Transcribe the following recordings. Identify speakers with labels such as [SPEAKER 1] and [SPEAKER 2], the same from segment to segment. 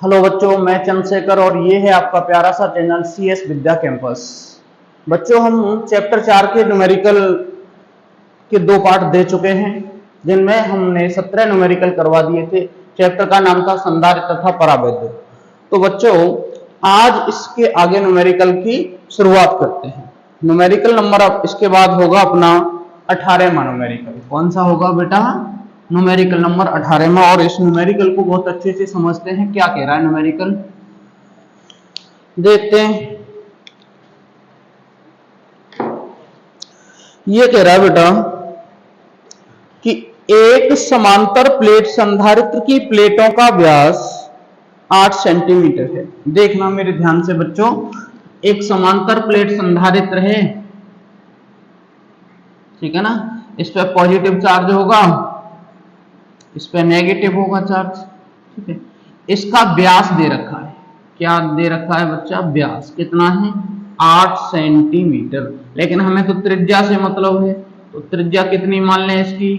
[SPEAKER 1] Hello बच्चों, मैं चंद्रशेखर और ये है आपका प्यारा सा चैनल CS विद्या कैंपस। बच्चों, हम चैप्टर 4 के न्यूमेरिकल के 2 पार्ट दे चुके हैं, जिनमें हमने 17 न्यूमेरिकल करवा दिए थे। चैप्टर का नाम था संधारित्र तथा परावैद्युत। तो बच्चों, आज इसके आगे न्यूमेरिकल की शुरुआत करते हैं। न्यूमेरिकल नंबर अब इसके बाद होगा अपना 18वां न्यूमेरिकल। कौन सा होगा बेटा? न्यूमेरिकल नंबर 18वां। और इस न्यूमेरिकल को बहुत अच्छे से समझते हैं, क्या कह रहा है न्यूमेरिकल, देखते हैं। ये कह रहा है बेटा कि एक समांतर प्लेट संधारित्र की प्लेटों का व्यास 8 सेंटीमीटर है। देखना मेरे ध्यान से बच्चों, एक समांतर प्लेट संधारित्र है, ठीक है ना। इस पर पॉजिटिव चार्ज होगा, इस पे नेगेटिव होगा चार्ज, ठीक है। इसका व्यास दे रखा है, क्या दे रखा है बच्चा? व्यास कितना है? 8 सेंटीमीटर। लेकिन हमें तो त्रिज्या से मतलब है, तो त्रिज्या कितनी मान लें इसकी?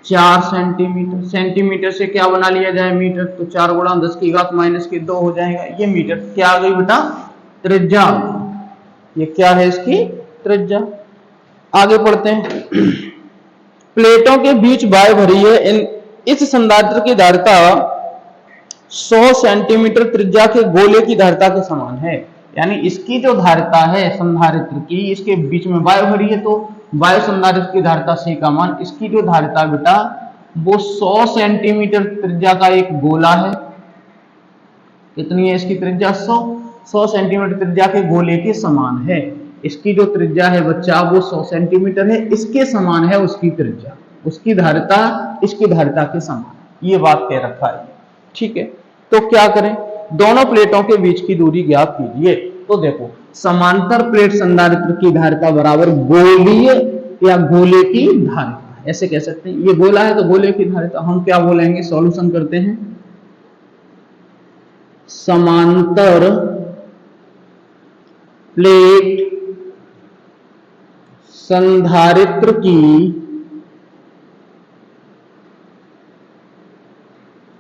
[SPEAKER 1] 4 सेंटीमीटर। सेंटीमीटर से क्या बना लिया जाए? मीटर। तो 4 गुणा 10 की घात माइनस की 2 हो जाएगा। ये मीटर क्या आ गई बेटा? त्रिज्या। ये क्या है इसकी? त्रिज्या। आगे पढ़ते हैं। प्लेटों के बीच वायु भरी है। इस संधारित्र की धारिता 100 सेंटीमीटर त्रिज्या के गोले की धारिता के समान है। यानी इसकी जो धारिता है संधारित्र की, इसके बीच में वायु भरी है, तो वायु संधारित्र की धारिता C का मान, इसकी जो धारिता बेटा वो 100 सेंटीमीटर त्रिज्या का एक गोला है। कितनी है इसकी त्रिज्या? 100 सेंटीमीटर त्रिज्या के गोले के समान है। इसकी जो त्रिज्या है बच्चा वो 100 सेंटीमीटर है, इसके समान है उसकी त्रिज्या, उसकी धारिता इसकी धारिता के समान। ये बात कह रखा है, ठीक है। तो क्या करें? दोनों प्लेटों के बीच की दूरी ज्ञात कीजिए। तो देखो, समांतर प्लेट संधारित्र की धारिता बराबर गोलीय या गोले की धारिता, ऐसे कह सकते हैं। ये गोला है तो गोले की धारिता हम क्या बोलेंगे? सॉल्यूशन करते हैं। समांतर प्लेट संधारित्र की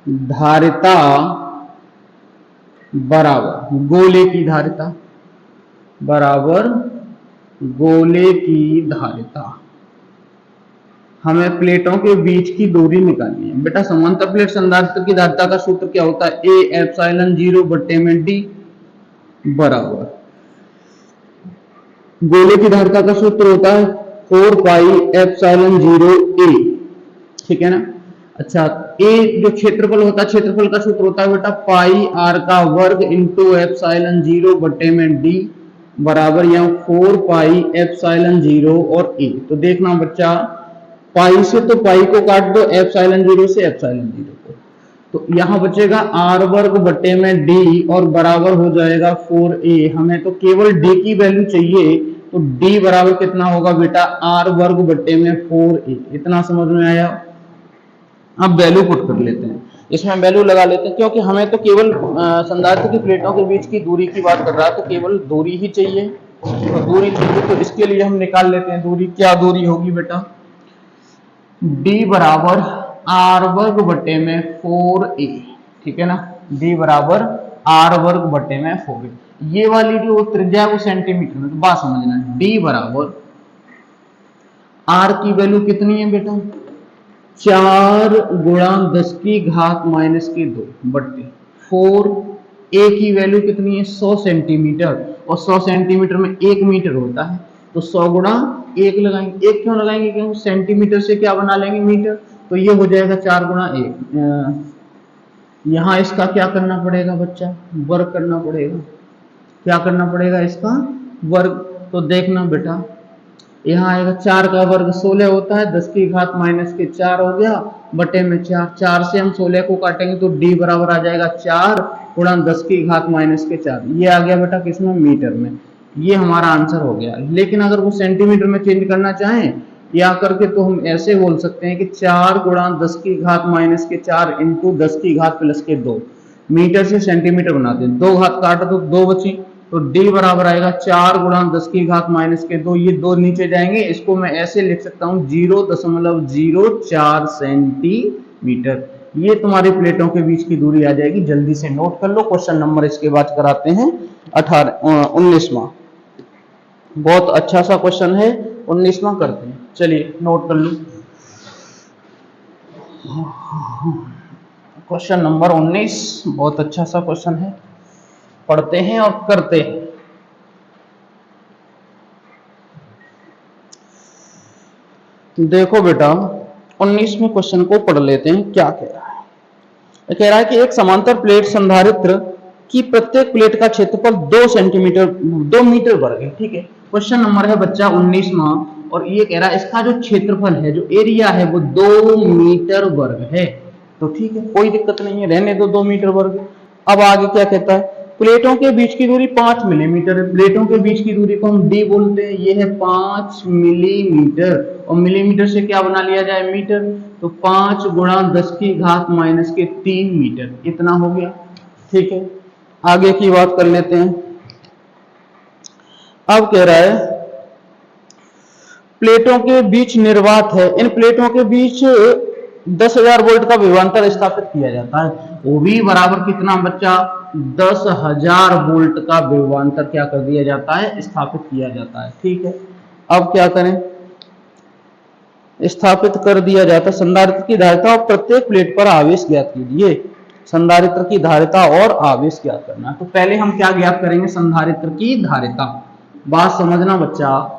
[SPEAKER 1] धारिता बराबर गोले की धारिता, बराबर गोले की धारिता। हमें प्लेटों के बीच की दूरी निकालनी है बेटा। समांतर प्लेट संधारित्र की धारिता का सूत्र क्या होता है? A एप्सिलॉन 0 बट्टे में D बराबर गोले की धारिता का सूत्र होता है 4 पाई एप्सिलॉन 0 A, ठीक है ना। अच्छा, A जो क्षेत्रफल होता है, क्षेत्रफल का सूत्र होता है बेटा पाई R का वर्ग इंटू एप्सिलॉन 0 बट्टे में D बराबर यहाँ 4 पाई एप्सिलॉन 0 और A। तो देखना बच्चा, पाई से तो पाई को काट दो, एप्सिलॉन 0 से एप्सिलॉन 0 को, तो यहां बचेगा R वर्ग बटे में D और बराबर हो जाएगा 4A। हमें तो केवल D की वैल्यू चाहिए, तो D बराबर कितना होगा बेटा? R वर्ग बटे में 4A। इतना समझ में आया? अब वैल्यू पुट कर लेते हैं, इसमें वैल्यू लगा लेते हैं, क्योंकि हमें तो केवल संधारित्र की प्लेटों के बीच की दूरी की बात कर रहा है, तो केवल दूरी ही चाहिए। तो दूरी चाहिए तो इसके लिए हम निकाल लेते हैं दूरी। क्या दूरी होगी बेटा? D बराबर R वर्ग बटे में 4A, ठीक है ना। D बराबर R वर्ग बटे में 4A। ये वाली जो त्रिज्या है वो सेंटीमीटर में, तो बात समझना, D बराबर R की वैल्यू कितनी है बेटा? 4 गुणा 10 की घात माइनस की 2 बट्टे 4A की वैल्यू कितनी है? 100 सेंटीमीटर, और 100 सेंटीमीटर में 1 मीटर होता है, तो 100 गुणा 1 लगाएंगे। 1 क्यों लगाएंगे? क्योंकि सेंटीमीटर से क्या बना लेंगे? मीटर। तो ये हो जाएगा 4 गुणा 1। यहां इसका क्या करना पड़ेगा बच्चा? वर्ग करना पड़ेगा। क्या करना पड़ेगा? इसका वर्ग। तो देखना बेटा, यहाँ आएगा 4 का वर्ग 16 होता है, 10 की घात माइनस के 4 हो गया बटे में 4। 4 से हम 16 को काटेंगे तो D बराबर आ जाएगा 4 गुणा 10 की घात माइनस के 4। ये आ गया बेटा किसमें? मीटर में। ये हमारा आंसर हो गया। लेकिन अगर वो सेंटीमीटर में चेंज करना चाहें या करके, तो हम ऐसे बोल सकते हैं कि 4 गुणा 10 की घात माइनस के 4 इंटू 10 की घात प्लस के 2। मीटर से सेंटीमीटर बनाते हैं, 2 घात काटा तो 2 बची, तो D बराबर आएगा 4 गुणा 10 की घात माइनस के 2। ये 2 नीचे जाएंगे, इसको मैं ऐसे लिख सकता हूँ 0.04 सेंटीमीटर। ये तुम्हारी प्लेटों के बीच की दूरी आ जाएगी। जल्दी से नोट कर लो। क्वेश्चन नंबर इसके बाद कराते हैं 19वां। बहुत अच्छा सा क्वेश्चन है, 19वां करते हैं। चलिए नोट कर लो। क्वेश्चन नंबर 19 बहुत अच्छा सा क्वेश्चन है, पढ़ते हैं और करते हैं। देखो बेटा 19वें क्वेश्चन को पढ़ लेते हैं। क्या कह रहा है? कह रहा है कि एक समांतर प्लेट संधारित्र की प्रत्येक प्लेट का क्षेत्रफल 2 मीटर वर्ग है। ठीक है, क्वेश्चन नंबर है बच्चा 19वां, और ये कह रहा है इसका जो क्षेत्रफल है, जो एरिया है, वो 2 मीटर वर्ग है। तो ठीक है, कोई दिक्कत नहीं है, रहने दो 2 मीटर वर्ग। अब आगे क्या कहता है? प्लेटों के बीच की दूरी 5 मिलीमीटर है। प्लेटों के बीच की दूरी को हम डी बोलते हैं, ये है 5 मिलीमीटर, और मिलीमीटर से क्या बना लिया जाए? मीटर। तो 5 गुणा 10 की घात माइनस के 3 मीटर, इतना हो गया। ठीक है, आगे की बात कर लेते हैं। अब कह रहा है प्लेटों के बीच निर्वात है, इन प्लेटों के बीच 10,000 वोल्ट का विभवांतर स्थापित किया जाता है। वो भी बराबर कितना बच्चा? 10,000 वोल्ट का विभवांतर क्या कर दिया जाता है? स्थापित किया जाता है। ठीक है, अब क्या करें? स्थापित कर दिया जाता है। संधारित्र की धारिता और प्रत्येक प्लेट पर आवेश ज्ञात कीजिए। संधारित्र की धारिता और आवेश ज्ञात करना है। तो पहले हम क्या ज्ञात करेंगे? संधारित्र की धारिता। बात समझना बच्चा,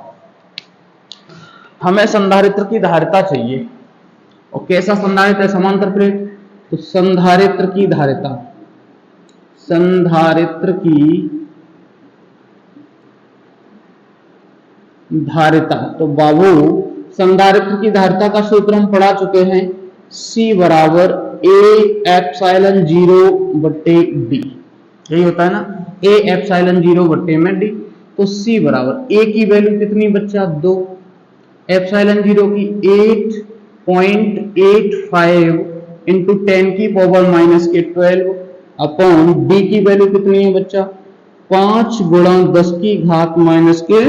[SPEAKER 1] हमें संधारित्र की धारिता चाहिए। और कैसा संधारित्र है? समांतर प्लेट। तो संधारित्र की धारिता, संधारित्र की धारिता, तो बाबू संधारित्र की धारिता का सूत्र हम पढ़ा चुके हैं, C बराबर A एप्सिलॉन 0 बट्टे D। यही होता है ना, A एप्सिलॉन 0 बट्टे में D। तो C बराबर A की वैल्यू कितनी बच्चा? 2, एप्सिलॉन 0 की 8.85 इंटू 10 की पावर माइनस के 12 अपॉन D की वैल्यू कितनी है बच्चा? 5 गुणा 10 की घात माइनस के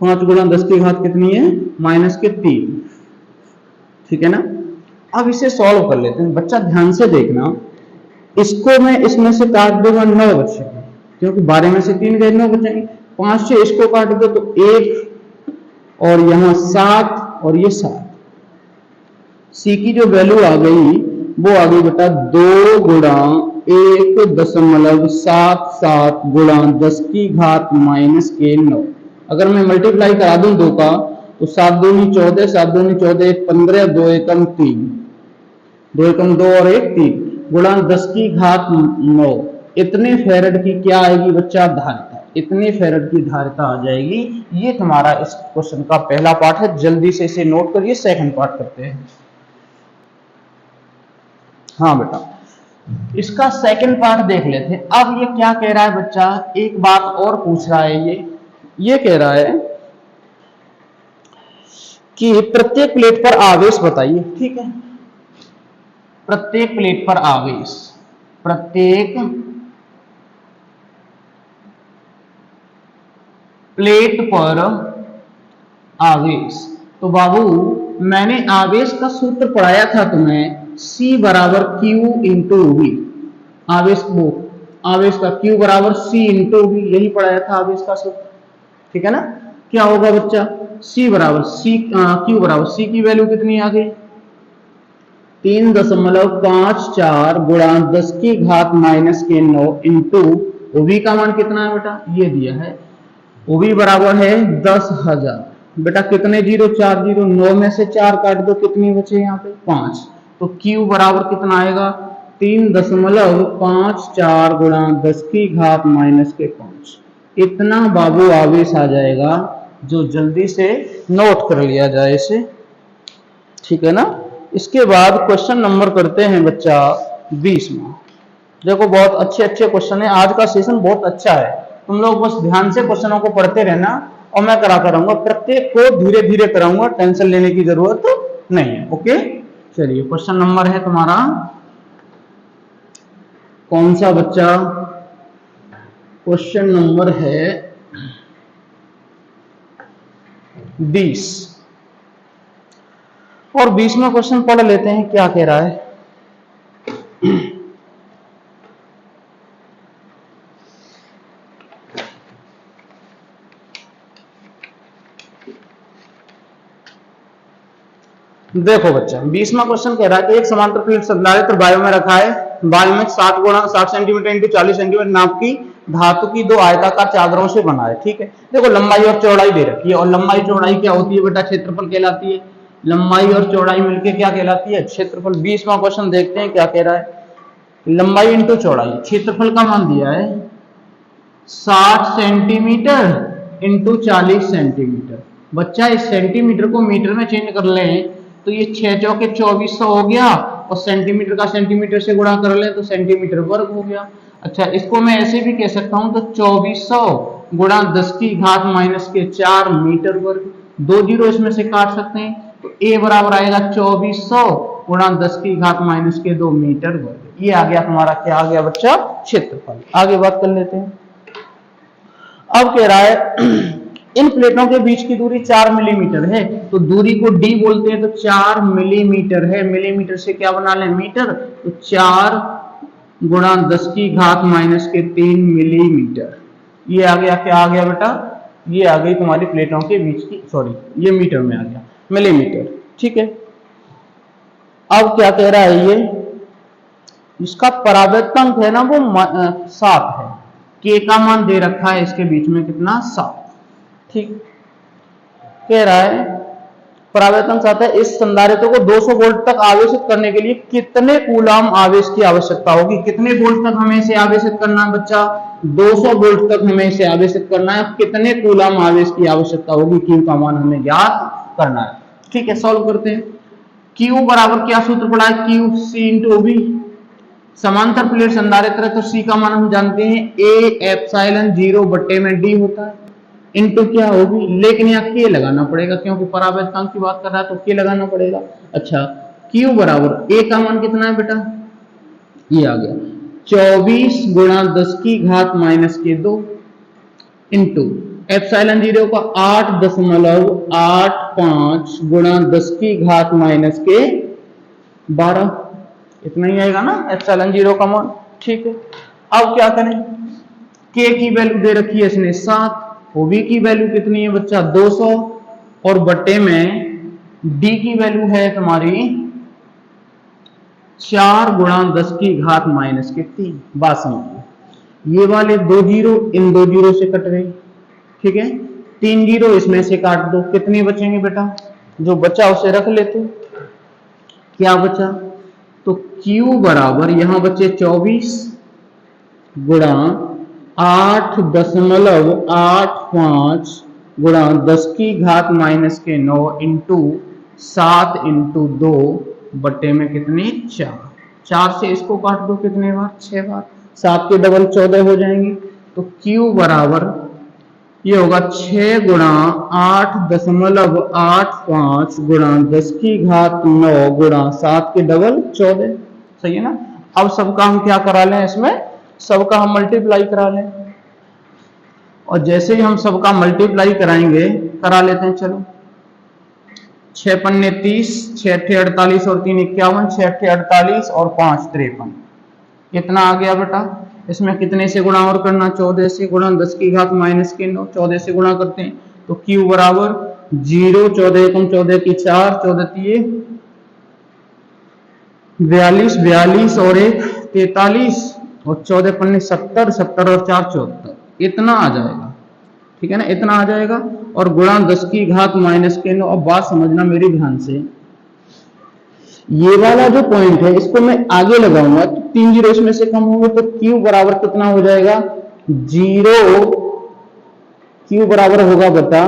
[SPEAKER 1] 5 गुणा 10 की घात कितनी है? माइनस के 3। ठीक है ना। अब इसे सॉल्व कर लेते हैं। बच्चा ध्यान से देखना, इसको मैं इसमें से काट दूंगा 9 बचेंगे, क्योंकि 12 में से 3 गए, 9 बचेंगे। 5 से इसको काट दो तो 1, और यहां 7, और ये 7। सी की जो वैल्यू आ गई वो आ गई बेटा 2 गुणा 1.77 गुणा 10 की घात माइनस के 9। अगर मैं मल्टीप्लाई करा दूं 2 का, तो 7 दूनी 14, 7 दूनी 14, 1 15, 2 एकम 3, 2 एकम 2 और 1 3 गुणा 10 की घात 9। इतने फेरेड की क्या आएगी बच्चा? धारिता। इतने फेरेड की धारिता आ जाएगी। ये तुम्हारा इस क्वेश्चन का पहला पार्ट है। जल्दी से इसे नोट करिए, सेकंड पार्ट करते हैं। हाँ बेटा, इसका सेकंड पार्ट देख लेते हैं। अब ये क्या कह रहा है बच्चा? एक बात और पूछ रहा है। ये कह रहा है कि प्रत्येक प्लेट पर आवेश बताइए। ठीक है, प्रत्येक प्लेट पर आवेश, प्रत्येक प्लेट पर आवेश। तो बाबू मैंने आवेश का सूत्र पढ़ाया था तुम्हें, C बराबर Q इंटू V। आवेश का Q बराबर C इंटू V, यही पढ़ाया था आवेश का सूत्र। ठीक है ना। क्या होगा बच्चा? Q बराबर C की वैल्यू कितनी आ गई? 3.54 गुणा 10 की घात माइनस के 9 इंटू OV का मान कितना है बेटा? ये दिया है। OV बराबर है 10,000। बेटा कितने जीरो? 4 जीरो, 9 में से 4 काट दो, कितनी बचे यहाँ पे? 5। तो Q बराबर कितना आएगा? 3.54 गुणा 10 की घात माइनस के 5। इतना बाबू आवेश आ जाएगा, जो जल्दी से नोट कर लिया जाए इसे। ठीक है ना। इसके बाद क्वेश्चन नंबर करते हैं बच्चा 20वां। देखो बहुत अच्छे अच्छे क्वेश्चन है। आज का सेशन बहुत अच्छा है। तुम लोग बस ध्यान से क्वेश्चनों को पढ़ते रहना, और मैं करा कराऊंगा। प्रत्येक को धीरे धीरे कराऊंगा, टेंशन लेने की जरूरत नहीं है। ओके, चलिए क्वेश्चन नंबर है तुम्हारा कौन सा बच्चा? क्वेश्चन नंबर है 20। और 20वां क्वेश्चन पढ़ लेते हैं, क्या कह रहा है। देखो बच्चा 20वां क्वेश्चन कह रहा है कि एक समांतर प्लेट संधारित्र वायु में रखा है। वायु में 60 सेंटीमीटर इंटू 40 सेंटीमीटर नाप की धातु की दो आयताकार चादरों से बना है। ठीक है, देखो लंबाई और चौड़ाई दे रखी है, और लंबाई चौड़ाई क्या होती है बेटा? क्षेत्रफल कहलाती है। लंबाई और चौड़ाई मिलके क्या कहलाती है? क्षेत्रफल। 20वां क्वेश्चन देखते हैं क्या कह रहा है। लंबाई इंटू चौड़ाई, क्षेत्रफल का मान दिया है 60 सेंटीमीटर इंटू 40 सेंटीमीटर। बच्चा इस सेंटीमीटर को मीटर में चेंज कर लें तो ये 6 चौके 2400 हो गया, और सेंटीमीटर का सेंटीमीटर से गुणा कर लें तो सेंटीमीटर वर्ग हो गया। अच्छा, इसको मैं ऐसे भी कह सकता हूं तो 2400 गुणा 10 की घात माइनस के 4 मीटर वर्ग। 2 जीरो इसमें से काट सकते हैं तो a बराबर आएगा 2400 गुणा 10 की घात माइनस के 2 मीटर वर्ग। ये आ गया हमारा, क्या आ गया बच्चा? क्षेत्रफल। आगे बात कर लेते हैं। अब कह रहा है इन प्लेटों के बीच की दूरी 4 मिलीमीटर है, तो दूरी को d बोलते हैं, तो 4 मिलीमीटर है। मिलीमीटर से क्या बना लें? मीटर। तो 4 गुणा 10 की घात माइनस के 3 मिलीमीटर। ये आ गया, क्या आ गया बेटा? ये आ गई तुम्हारी प्लेटों के बीच की, सॉरी ये मीटर में आ गया, मिलीमीटर। ठीक है, अब क्या कह रहा है ये? इसका परावर्तनांक है ना वो 7 है। के का मान दे रखा है इसके बीच में कितना? 7। ठीक, कह रहा है परावर्तन 7 है। इस संधारित्र को 200 वोल्ट तक आवेशित करने के लिए कितने कूलाम आवेश की आवश्यकता होगी? कितने वोल्ट तक हमें इसे आवेशित करना है बच्चा? 200 वोल्ट तक हमें इसे आवेशित करना है। कितने कूलाम आवेश की आवश्यकता होगी? क्यू का मान हमें ज्ञात करना है। ठीक है, सॉल्व करते हैं। क्यू बराबर क्या सूत्र पड़ा है? Q C into B. समांतर प्लेट संधारित्र तो सी का मान हम जानते हैं ए एप्सिलॉन 0 बट्टे में डी होता है, इनटू क्या होगी, लेकिन यहाँ के लगाना पड़ेगा क्योंकि परावर्तनांक की बात कर रहा है तो के लगाना पड़ेगा। अच्छा, क्यू बराबर ए का मान कितना है बेटा? ये आ गया 24 गुणा 10 की घात माइनस के 2 इंटू एप्सिलॉन 0 का 8.85 गुणा 10 की घात माइनस के 12। इतना ही आएगा ना एप्सिलॉन 0 का मान। ठीक है, अब क्या करें? के की वैल्यू दे रखी है इसने 7, ओबी की वैल्यू कितनी है बच्चा? 200, और बट्टे में डी की वैल्यू है तुम्हारी 4 गुणा 10 की घात माइनस के 3। बात समझिए, ये वाले 2 जीरो इन 2 जीरो से कट गई। ठीक है, 3 जीरो इसमें से काट दो, कितने बचेंगे बेटा? जो बचा उसे रख लेते। क्या बचा? तो Q बराबर यहां बचे 24 गुणा 8.85 गुणा 10 की घात माइनस के 9 इंटू 7 इंटू 2 बट्टे में कितने? 4। 4 से इसको काट दो, कितने बार? 6 बार। 7 के डबल 14 हो जाएंगे। तो Q बराबर ये होगा 6 गुणा 8.85 गुणा 10 की घात 9 गुणा 7 के डबल 14। सही है ना? अब सबका हम क्या करा लें? इसमें सबका हम मल्टीप्लाई करा लें, और जैसे ही हम सबका मल्टीप्लाई कराएंगे, करा लेते हैं। चलो, 6 पन्ने 30, 6 अट्ठे 48 और 3 51, 6 अट्ठे 48 और 5 53। कितना आ गया बेटा? इसमें कितने से गुणा और करना? 14 से गुणा 10 की घात माइनस के 9। 14 से गुणा करते हैं तो Q बराबर 0, 14 एकम 14 की 4, 14 तिये 42, 42 और 1 43, और 14 पन्ने 70, 70 और 4 74। इतना आ जाएगा। ठीक है ना, इतना आ जाएगा, और गुणा 10 की घात माइनस के 9। अब बात समझना मेरी ध्यान से, ये वाला जो पॉइंट है इसको मैं आगे लगाऊंगा तो 3 जीरो इसमें से कम होंगे, तो Q बराबर कितना हो जाएगा? 0, Q बराबर होगा बता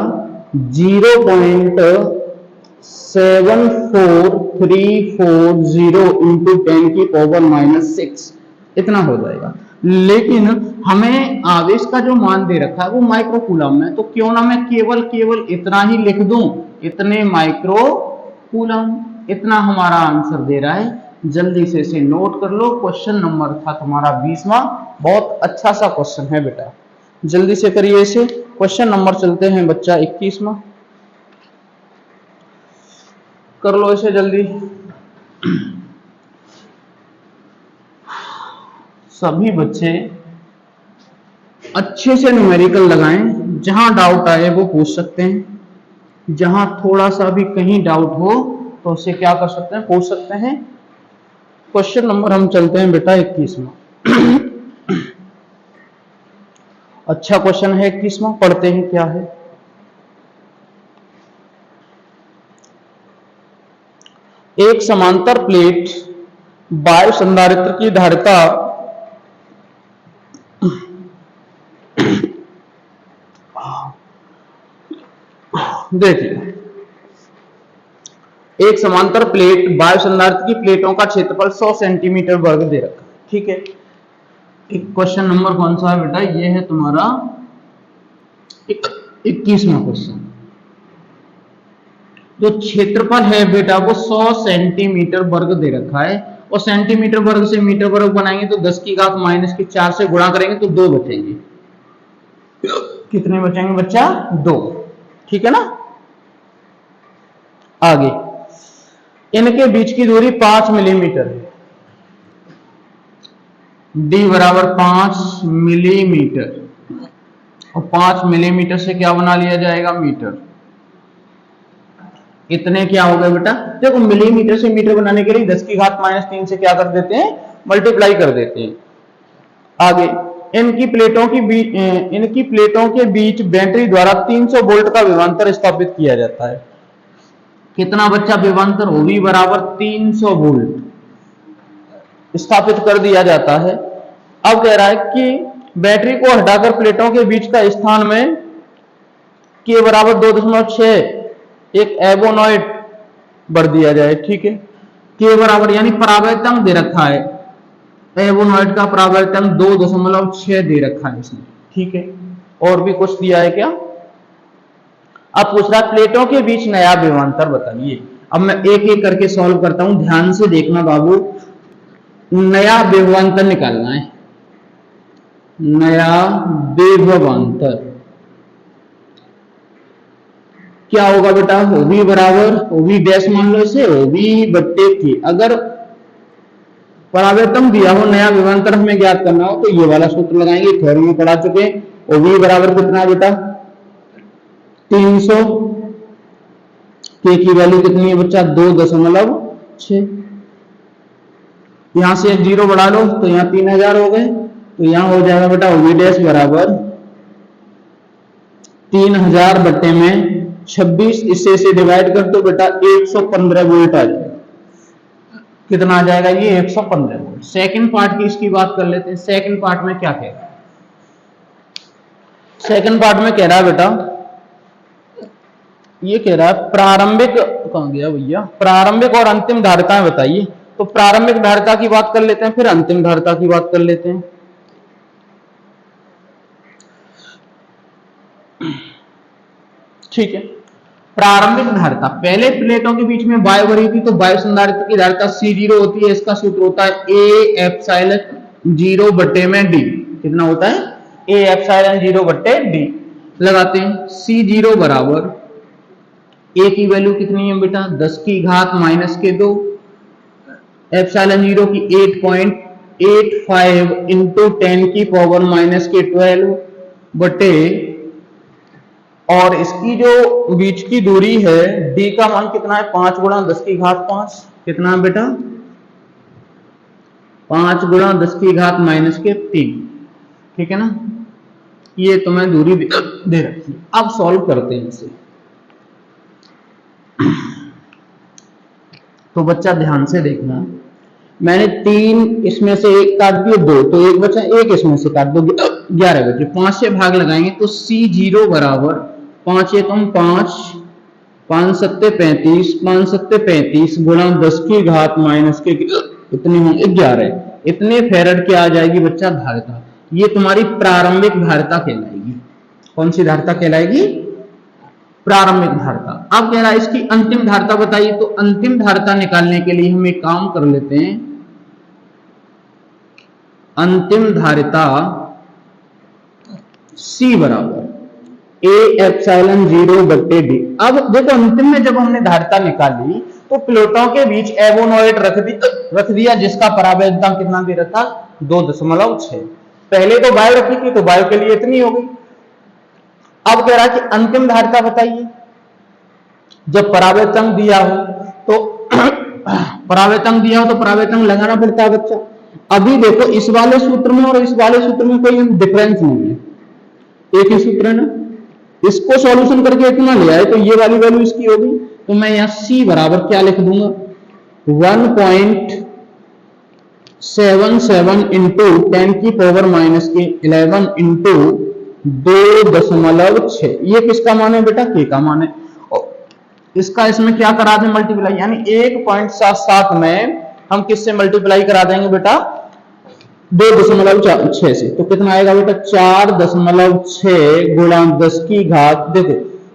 [SPEAKER 1] 0.74340 इंटू 10 की पावर -6। इतना हो जाएगा। लेकिन हमें आवेश का जो मान दे रखा है वो माइक्रो कूलम में, तो क्यों ना मैं केवल इतना ही लिख दूं, इतने माइक्रो कूलम। इतना हमारा आंसर दे रहा है। जल्दी से इसे नोट कर लो। क्वेश्चन नंबर था तुम्हारा 20वां। बहुत अच्छा सा क्वेश्चन है बेटा, जल्दी से करिए इसे। क्वेश्चन नंबर चलते हैं बच्चा 21वां। कर लो इसे जल्दी। सभी बच्चे अच्छे से न्यूमेरिकल लगाएं। जहां डाउट आए वो पूछ सकते हैं, जहां थोड़ा सा भी कहीं डाउट हो तो उससे क्या कर सकते हैं, पूछ सकते हैं। क्वेश्चन नंबर हम चलते हैं बेटा 21वां। अच्छा क्वेश्चन है 21वां, पढ़ते हैं क्या है। एक समांतर प्लेट वायु संधारित्र की धारिता देखिए, एक समांतर प्लेट वायु संधारित्र की प्लेटों का क्षेत्रफल 100 सेंटीमीटर वर्ग दे रखा है, ठीक है। एक क्वेश्चन नंबर कौन सा है बेटा, ये है तुम्हारा 21वां क्वेश्चन। जो क्षेत्रफल है बेटा वो 100 सेंटीमीटर वर्ग दे रखा है, और सेंटीमीटर वर्ग से मीटर वर्ग बनाएंगे तो 10 की घात -4 से गुणा करेंगे तो 2 बचेंगे। कितने बचेंगे बच्चा, 2, ठीक है ना। आगे, इनके बीच की दूरी 5 मिलीमीटर है, d बराबर 5 मिलीमीटर, और 5 मिलीमीटर से क्या बना लिया जाएगा, मीटर। इतने क्या हो गए बेटा, देखो मिलीमीटर से मीटर बनाने के लिए 10 की घात -3 से क्या कर देते हैं, मल्टीप्लाई कर देते हैं। आगे, इनकी प्लेटों के बीच बैटरी द्वारा 300 वोल्ट का विभवांतर स्थापित किया जाता है। कितना बच्चा विभवांतर, वो भी बराबर 300 वोल्ट स्थापित कर दिया जाता है। अब कह रहा है कि बैटरी को हटाकर प्लेटों के बीच का स्थान में के बराबर 2.6 एक एवोनॉइड बढ़ दिया जाए, ठीक है। के बराबर यानी परावर्तन दे रखा है, एवोनॉइड का परावर्तन 2.6 दे रखा है इसने, ठीक है। और भी कुछ दिया है क्या, अब पूछ रहा प्लेटों के बीच नया विभवांतर बताइए। अब मैं एक एक करके सॉल्व करता हूं, ध्यान से देखना बाबू। नया विभवांतर निकालना है, नया विभवांतर क्या होगा बेटा, ओवी बराबर ओवी डैश मान लो इसे, ओवी बट्टे के। अगर परावर्तन दिया हो, नया विभवांतर हमें ज्ञात करना हो तो ये वाला सूत्र लगाएंगे, थ्योरी में पढ़ा चुके हैं। ओवी बराबर कितना बेटा, 300, के की वैल्यू कितनी है बच्चा, 2.6। यहां से एक 0 बढ़ा लो तो यहाँ 3000 हो गए, तो यहां हो जाएगा बेटा ओवी डैश बराबर 3000 बट्टे में 26, इससे डिवाइड कर दो बेटा 115 वोल्ट आ जाएगा। कितना आ जाएगा ये, 115 वोल्ट। सेकंड पार्ट की इसकी बात कर लेते हैं। सेकंड पार्ट में क्या कह रहा है, सेकंड पार्ट में कह रहा है बेटा, ये कह रहा है प्रारंभिक, कहां गया भैया, प्रारंभिक और अंतिम धारिताएं बताइए। तो प्रारंभिक धारिता की बात कर लेते हैं, फिर अंतिम धारिता की बात कर लेते हैं। ठीक है, प्रारंभिक धारिता, पहले प्लेटों के बीच में वायु भरी थी तो वायु संधारित्र की धारिता C0 होती है। इसका सूत्र होता है A एप्सिलॉन 0 बट्टे में D। कितना होता है, A एप्सिलॉन 0 बट्टे D। लगाते हैं, C0 बराबर A की वैल्यू कितनी है बेटा, 10 की घात -2, एप्सिलॉन 0 की 8.85 इंटू 10 की पावर -12 बटे, और इसकी जो बीच की दूरी है d का मान कितना है, 5 गुणा 10 की घात 5। कितना है बेटा, 5 गुणा 10 की घात -3, ठीक है ना। ये तुम्हें दूरी दे रखी है। अब सॉल्व करते हैं इसे। तो बच्चा ध्यान से देखना, मैंने 3 इसमें से 1 काट दिए, 2 तो 1 बचा, 1 इसमें से काट दो, 11 बचे। 5 से भाग लगाएंगे तो C0 बराबर 5 एकम 5, 5 सत्ते 35, 5 सत्ते 35 गुणा 10 की घात इतनी होंगे 11, इतने फेरड की आ जाएगी बच्चा धारिता। ये तुम्हारी प्रारंभिक धारिता कहलाएगी। कौन सी धारिता कहलाएगी, प्रारंभिक धारिता। अब कह रहा है इसकी अंतिम धारिता बताइए। तो अंतिम धारिता निकालने के लिए हम एक काम कर लेते हैं, अंतिम धारिता C बराबर A एप्सिलॉन 0 बट्टे D। अब देखो अंतिम में जब हमने धारिता निकाली तो प्लेटों के बीच एवोनॉइड रख दिया जिसका परावर्तन कितना दे रहा था, 2.6। पहले तो वायु रखी थी तो वायु के लिए इतनी हो गई। अब कह रहा है कि अंतिम धारिता बताइए, जब परावर्तन दिया हो तो परावर्तन दिया हो तो परावर्तन लगाना पड़ता है बच्चा। अभी देखो इस वाले सूत्र में और इस वाले सूत्र में कोई डिफरेंस नहीं है, एक ही सूत्र है ना। इसको सॉल्यूशन करके इतना ले आए तो ये वाली वैल्यू इसकी होगी, तो मैं यहां सी बराबर क्या लिख दूंगा 1.77 इंटू 10⁻⁻11 इंटू 2.6। ये किसका मान है बेटा, के का मान है। इसका इसमें क्या करा दें मल्टीप्लाई, यानी 1.77 में हम किससे मल्टीप्लाई करा देंगे बेटा 2.6 से, तो कितना आएगा बेटा 4.6 गुणा 10 की घात, देखो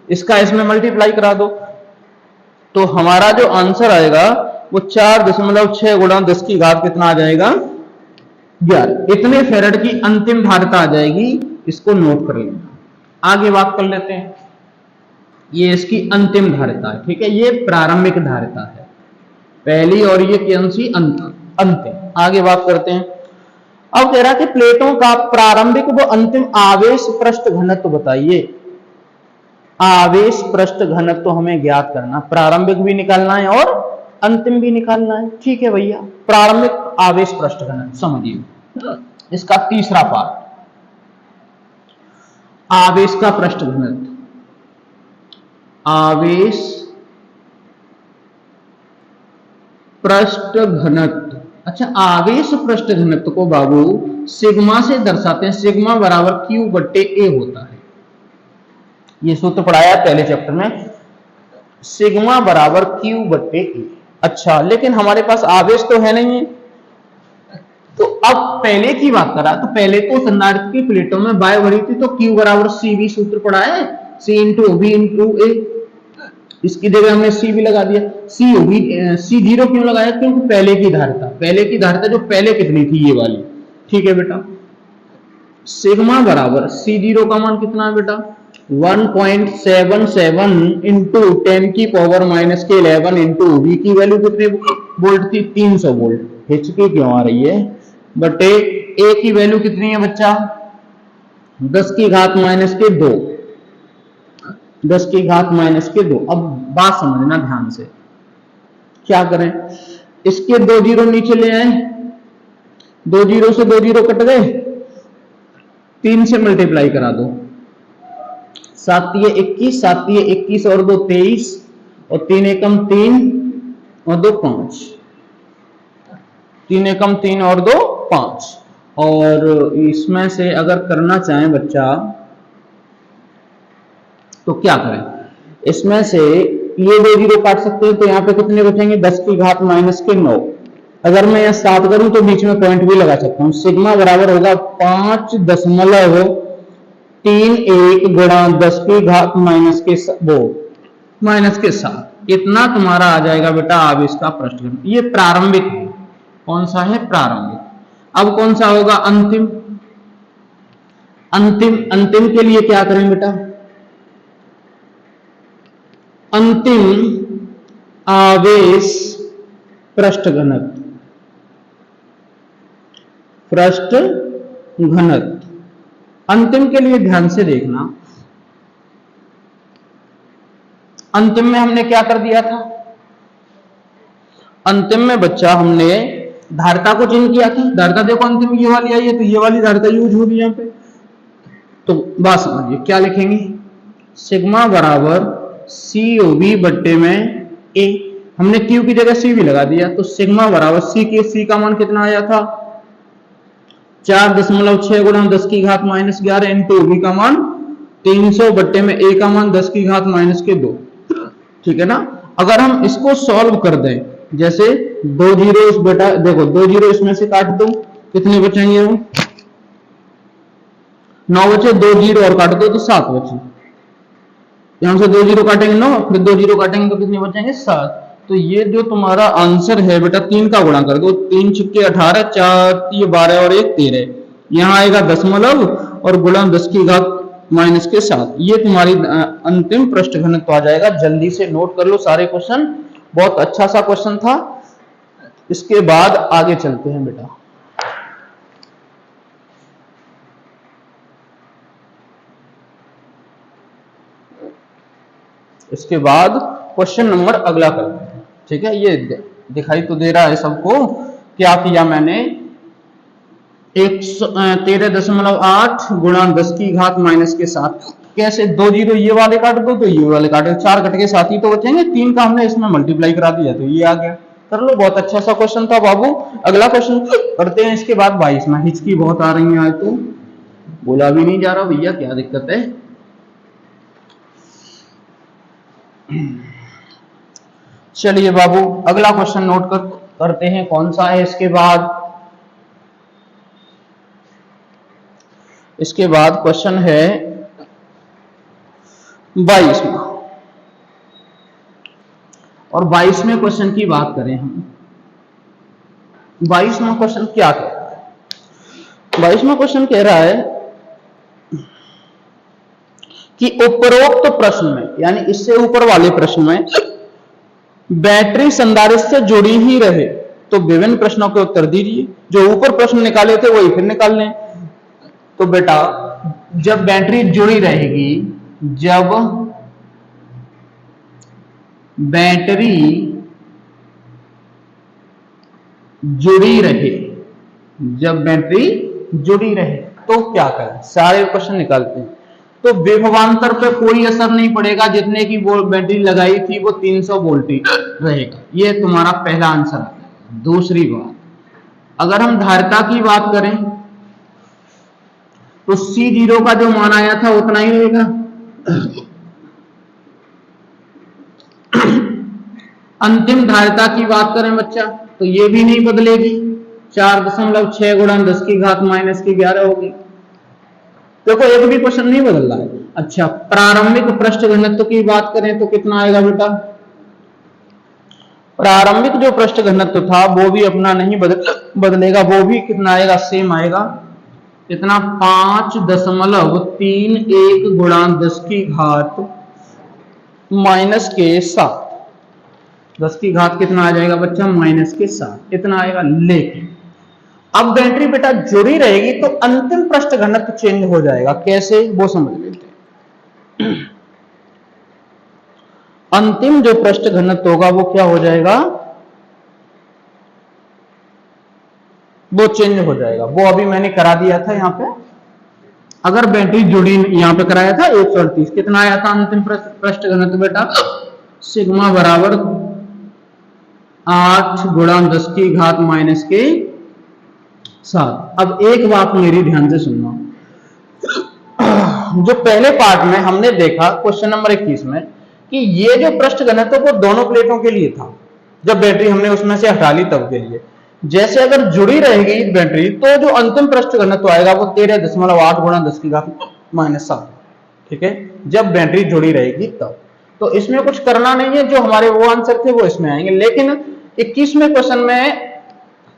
[SPEAKER 1] इसका इसमें मल्टीप्लाई करा दो तो हमारा जो आंसर आएगा वो 4.6 गुणा 10 की घात कितना आ जाएगा 11। इतने फेरेड की अंतिम धारिता आ जाएगी, इसको नोट कर लेना। आगे बात कर लेते हैं, ये इसकी अंतिम धारिता है, ठीक है, ये प्रारंभिक धारिता है पहली और ये कौन सी अंतिम। आगे बात करते हैं। अब कह रहा कि प्लेटों का प्रारंभिक व अंतिम आवेश पृष्ठ घनत्व बताइए। आवेश पृष्ठ घनत्व तो हमें ज्ञात करना, प्रारंभिक भी निकालना है और अंतिम भी निकालना है, ठीक है भैया। प्रारंभिक आवेश पृष्ठ घनत्व समझिए, इसका तीसरा पार्ट आवेश का पृष्ठ घनत्व। आवेश पृष्ठ घनत्व, अच्छा आवेश पृष्ठ घनत्व को बाबू सिग्मा से दर्शाते हैं, सिग्मा बराबर क्यू बट्टे ए होता है। ये सूत्र पढ़ाया पहले चैप्टर में, सिग्मा बराबर क्यू बट्टे ए। अच्छा लेकिन हमारे पास आवेश तो है नहीं है, तो अब पहले की बात करा तो पहले तो संधारित्र की प्लेटों में बाय भरी थी तो क्यू बराबर सी बी सूत्र पढ़ाया है, सी इंटू बी इंटू ए। इसकी जगह हमने सी भी लगा दिया, सी जीरो क्यों लगाया, क्योंकि पहले की धारिता जो पहले कितनी थी ये वाली, ठीक है बेटा। सिग्मा बराबर सी जीरो का मान कितना है बेटा 1.77 इंटू 10⁻⁻11 इंटू वी की वैल्यू कितने वोल्ट थी 300 वोल्ट, हिचकी क्यों आ रही है, बटे ए की वैल्यू कितनी है बच्चा 10⁻⁻2, 10⁻⁻2। अब बात समझना ध्यान से, क्या करें, इसके 2 जीरो नीचे ले आए, 2 जीरो से 2 जीरो कट गए, 3 से मल्टीप्लाई करा दो, 7 21, 7 21 और 2 23 और 3 एकम 3 और 2 5, 3 एकम 3 और 2 5। और इसमें से अगर करना चाहें बच्चा तो क्या करें, इसमें से ये 2 जीरो काट सकते हैं तो यहाँ पे कितने बचेंगे 10⁻⁻9। अगर मैं यहाँ 7 करूं तो बीच में पॉइंट भी लगा सकता हूं। सिग्मा बराबर होगा 5.31 गुणा 10⁻⁻7। इतना तुम्हारा आ जाएगा बेटा आवेश का पृष्ठ घनत्व। ये प्रारंभिक है, कौन सा है प्रारंभिक। अब कौन सा होगा अंतिम, अंतिम के लिए क्या करें बेटा, अंतिम आवेश पृष्ठ घनत्व, अंतिम के लिए ध्यान से देखना। अंतिम में हमने क्या कर दिया था, अंतिम में बच्चा हमने धारिता को चिन्ह किया था। धारिता देखो अंतिम ये वाली आई है तो ये वाली धारिता यूज होगी यहाँ पे। तो बात समझिए क्या लिखेंगे, सिग्मा बराबर सी ओ बी बट्टे में ए, हमने क्यू की जगह सी भी लगा दिया तो सिग्मा बराबर सी का मान कितना आया था 4.6 गुणा 10⁻⁻11 इंटू बी का मान 300 बट्टे में ए का मान 10⁻⁻2, ठीक है ना। अगर हम इसको सॉल्व कर दें, जैसे 2 जीरो इस बेटा देखो 2 जीरो इसमें से काट दो, कितने बचेंगे वो 9 बचे, 2 जीरो और काट दो तो 7 बचे। यहां से 2 जीरो काटेंगे 9, फिर 2 जीरो काटेंगे तो कितने बचेंगे 7। तो ये जो तुम्हारा आंसर है बेटा 3 का गुणा कर दो, 3 छिक्के 18, 4 ये 12 और 1 13, यहां आएगा दशमलव और गुणा 10⁻⁻7। ये तुम्हारी अंतिम पृष्ठ घनत्व आ जाएगा। जल्दी से नोट कर लो सारे क्वेश्चन, बहुत अच्छा सा क्वेश्चन था। इसके बाद आगे चलते हैं बेटा, इसके बाद क्वेश्चन नंबर अगला करते हैं, ठीक है, ये दिखाई तो दे रहा है सबको। क्या किया मैंने, 13.8 गुणा 10 की घात माइनस के 7। कैसे, 2 जीरो ये वाले काट दो तो ये वाले काट दो, 4 कट के 7 ही तो बचेंगे, 3 का हमने इसमें मल्टीप्लाई करा दिया तो ये आ गया। कर लो, बहुत अच्छा सा क्वेश्चन था बाबू। अगला क्वेश्चन करते हैं इसके बाद 22 में। हिचकी बहुत आ रही है आज तो, बोला भी नहीं जा रहा भैया, क्या दिक्कत है। चलिए बाबू अगला क्वेश्चन नोट करते हैं, कौन सा है इसके बाद। इसके बाद क्वेश्चन है 22वां, और 22वें क्वेश्चन की बात करें हम। 22वां क्वेश्चन क्या कह रहा है, 22वां क्वेश्चन कह रहा है कि उपरोक्त प्रश्न में, यानी इससे ऊपर वाले प्रश्न में, बैटरी संधारित्र से जुड़ी ही रहे तो विभिन्न प्रश्नों के उत्तर दीजिए। जो ऊपर प्रश्न निकाले थे वही फिर निकाल लें। तो बेटा जब बैटरी जुड़ी रहेगी, जब बैटरी जुड़ी रहे, जब बैटरी जुड़ी रहे तो क्या करें, सारे क्वेश्चन निकालते हैं। तो विभवांतर पे कोई असर नहीं पड़ेगा, जितने की बैटरी लगाई थी वो 300 वोल्ट रहेगा, ये तुम्हारा पहला आंसर है। दूसरी बात, अगर हम धारिता की बात करें तो C0 का जो मान आया था उतना ही रहेगा। अंतिम धारिता की बात करें बच्चा तो ये भी नहीं बदलेगी, 4.6 गुणा 10 की घात माइनस की 11 होगी। देखो एक भी क्वेश्चन नहीं बदल रहा है। अच्छा, प्रारंभिक पृष्ठ घनत्व की बात करें तो कितना आएगा बेटा, प्रारंभिक जो पृष्ठ घनत्व था वो भी अपना नहीं बदलेगा, वो भी कितना आएगा, सेम आएगा। कितना, 5.31 गुणा 10 की घात माइनस के 7। 10 की घात कितना आ जाएगा बच्चा, माइनस के 7, इतना आएगा। लेकिन अब बैटरी बेटा जुड़ी रहेगी तो अंतिम पृष्ठ घनत्व चेंज हो जाएगा। कैसे, वो समझ लेते हैं। अंतिम जो पृष्ठ घनत्व होगा वो क्या हो जाएगा, वो चेंज हो जाएगा। वो अभी मैंने करा दिया था यहाँ पे। अगर बैटरी जुड़ी, यहाँ पे कराया था 138, कितना आया था अंतिम पृष्ठ घनत्व बेटा, सिग्मा बराबर 8 गुणा 10 की घात माइनस के 7। अब एक बात मेरी ध्यान से सुनना, जो पहले पार्ट में हमने देखा क्वेश्चन नंबर 21 में कि ये जो पृष्ठ घनत्व वो दोनों प्लेटों के लिए था, जब बैटरी हमने उसमें से हटा ली तब के लिए। जैसे अगर जुड़ी रहेगी बैटरी तो जो अंतिम पृष्ठ घनत्व आएगा वो 13.8 गुणा 10 की घात माइनस 7। ठीक है, जब बैटरी जुड़ी रहेगी तब। तो इसमें कुछ करना नहीं है, जो हमारे वो आंसर थे वो इसमें आएंगे। लेकिन 21वें क्वेश्चन में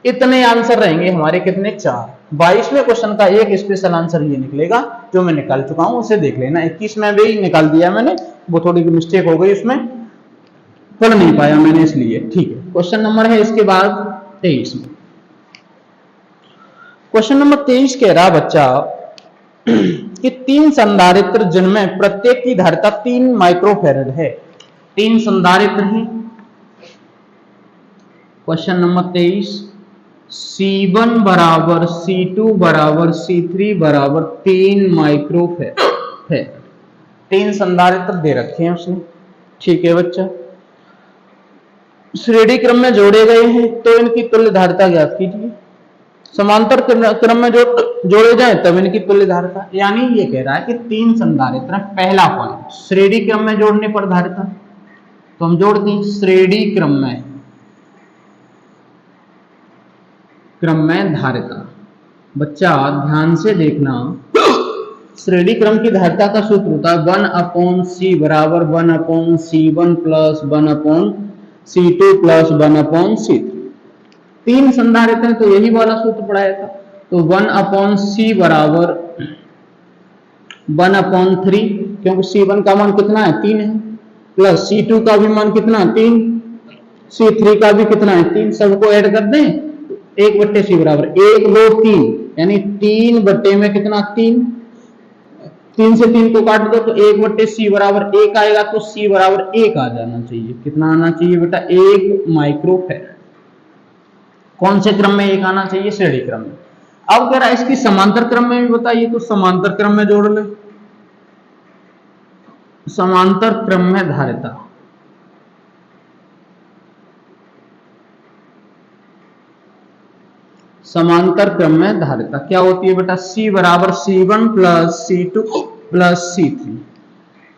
[SPEAKER 1] इतने आंसर रहेंगे हमारे, कितने, 4। 22वें क्वेश्चन का एक स्पेशल आंसर ये निकलेगा जो मैं निकाल चुका हूं, उसे देख लेना। 21 में भी निकाल दिया मैंने, वो थोड़ी मिस्टेक हो गई उसमें, पढ़ नहीं पाया मैंने इसलिए। ठीक है, क्वेश्चन नंबर है इसके बाद 23 में। क्वेश्चन नंबर 23 कह रहा बच्चा कि 3 संधारित्र जिनमें प्रत्येक की धारिता 3 माइक्रोफैरड है। 3 संधारित्र हैं। क्वेश्चन नंबर 23, C1 बराबर C2 बराबर C3 बराबर 3 माइक्रोफैरड। 3 संधारित्र दे रखे हैं उसने। ठीक है बच्चा, श्रेणी क्रम में जोड़े गए हैं तो इनकी तुल्य धारिता ज्ञात कीजिए। समांतर क्रम में जोड़े जाए तब इनकी तुल्य धारिता। यानी ये कह रहा है कि 3 संधारित्र। पहला पॉइंट, श्रेणी क्रम में जोड़ने पर धारिता, तो हम जोड़ते हैं श्रेणी क्रम में धारिता। बच्चा ध्यान से देखना, श्रेणी क्रम की धारिता का सूत्र होता है 1/c बराबर 1/c1 plus 1/c2 plus 1/c3। 3 संधारित्र हैं तो यही वाला सूत्र पढ़ाया था। तो 1/c बराबर 1/3, क्योंकि C1 का मान कितना है, 3 है, प्लस C2 का भी मान कितना है, 3, C3 का भी कितना है, 3। सबको ऐड कर दें, 1/c बराबर 1 2 3, यानी 3 बट्टे में कितना, 3, 3 से 3 को काट दो तो 1/c बराबर 1 आएगा, तो c बराबर 1 आ जाना चाहिए। कितना आना चाहिए बेटा? 1 माइक्रोफैराड। कौन से क्रम में 1 आना चाहिए? श्रेणी क्रम में। अब कह रहा है इसकी समांतर क्रम में भी बताइए, तो समांतर क्रम में जोड़ ले। समांतर क्रम में धारिता, समांतर क्रम में धारिता क्या होती है बेटा? C बराबर C1 plus C2 plus C3।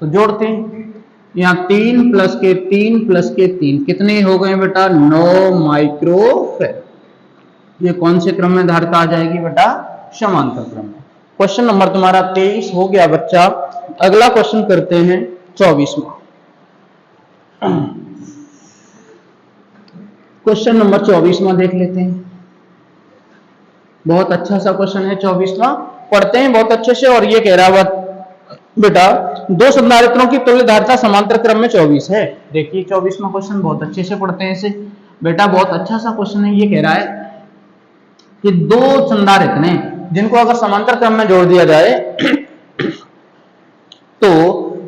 [SPEAKER 1] तो जोड़ते हैं, यहाँ 3 प्लस के 3 प्लस के 3 कितने हो गए बेटा? 9 माइक्रोफैराड। ये कौन से क्रम में धारिता आ जाएगी बेटा? समांतर क्रम में। क्वेश्चन नंबर तुम्हारा 23 हो गया बच्चा। अगला क्वेश्चन करते हैं 24वां। क्वेश्चन नंबर 24वां देख लेते हैं। बहुत अच्छा सा क्वेश्चन है 24वां, पढ़ते हैं बहुत अच्छे से। और ये कह रहा है बेटा, दो संधारित्रों की तुल्य धारिता समांतर क्रम में 24 है। देखिए 24वां क्वेश्चन बहुत अच्छे से पढ़ते हैं इसे बेटा, बहुत अच्छा सा क्वेश्चन है। ये कह रहा है कि दो संधारित्र हैं जिनको अगर समांतर क्रम में जोड़ दिया जाए तो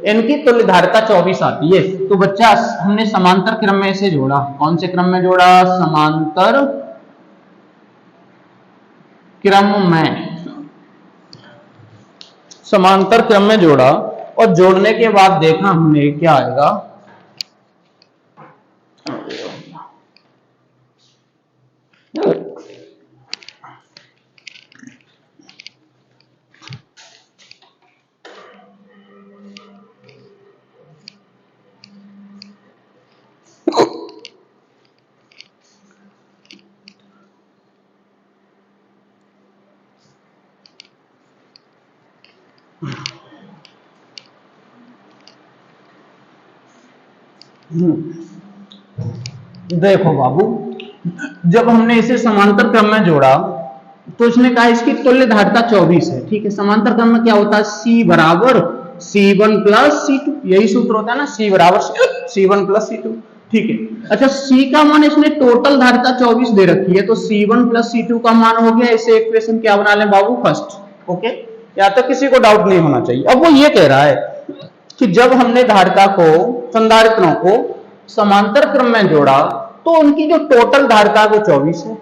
[SPEAKER 1] इनकी तुल्य धारिता 24 आती है। तो बच्चा हमने समांतर क्रम में इसे जोड़ा। कौन से क्रम में जोड़ा? समांतर क्रम में, समांतर क्रम में जोड़ा। और जोड़ने के बाद देखा हमने क्या आएगा। देखो बाबू, जब हमने इसे समांतर क्रम में जोड़ा तो इसने कहा इसकी तुल्य धारिता 24 है। ठीक है, समांतर क्रम में क्या होता है? C बराबर C1 प्लस C2, यही सूत्र होता है ना, C बराबर C1 प्लस C2। ठीक है, अच्छा C का मान इसने टोटल धारिता 24 दे रखी है, तो C1 प्लस C2 का मान हो गया। इसे इक्वेशन क्या बना लें बाबू? फर्स्ट। ओके, या तो किसी को डाउट नहीं होना चाहिए। अब वो ये कह रहा है कि जब हमने धारिता को, संधारित्रों को समांतर क्रम में जोड़ा तो उनकी जो टोटल धारिता है वो 24 है,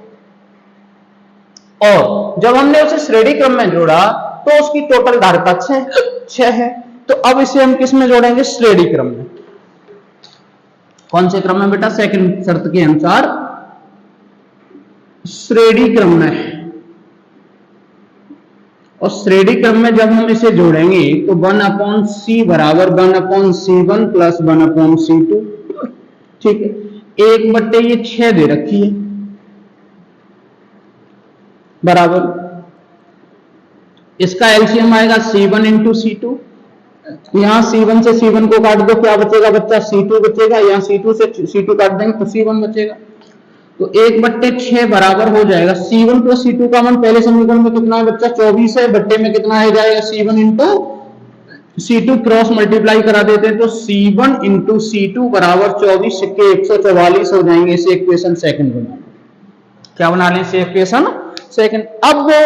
[SPEAKER 1] और जब हमने उसे श्रेणी क्रम में जोड़ा तो उसकी टोटल धारिता 6 है। तो अब इसे हम किस में जोड़ेंगे? श्रेणी क्रम में। कौन से क्रम में बेटा? सेकंड शर्त के अनुसार श्रेणी क्रम में। और श्रेणी क्रम में जब हम इसे जोड़ेंगे तो 1/c बराबर 1/c1 प्लस 1/c2। ठीक है, 1/, ये 6 दे रखी है, बराबर इसका एलसीएम आएगा C1 इंटू C2। यहां C1 से C1 को काट दो, क्या बचेगा बच्चा? C2 बचेगा। यहां C2 से C2 काट देंगे तो C1 बचेगा। तो 1/6 बराबर हो जाएगा C1 प्लस C2 का मान पहले समीकरण में कितना है बच्चा? 24 है। बट्टे में कितना आ जाएगा? C1 into C2, cross multiply करा देते हैं तो C1 इंटू C2 बराबर 24 के 144 हो जाएंगे। इसे इक्वेशन सेकंड बना, क्या बना लें? इसे इक्वेशन सेकंड। अब वो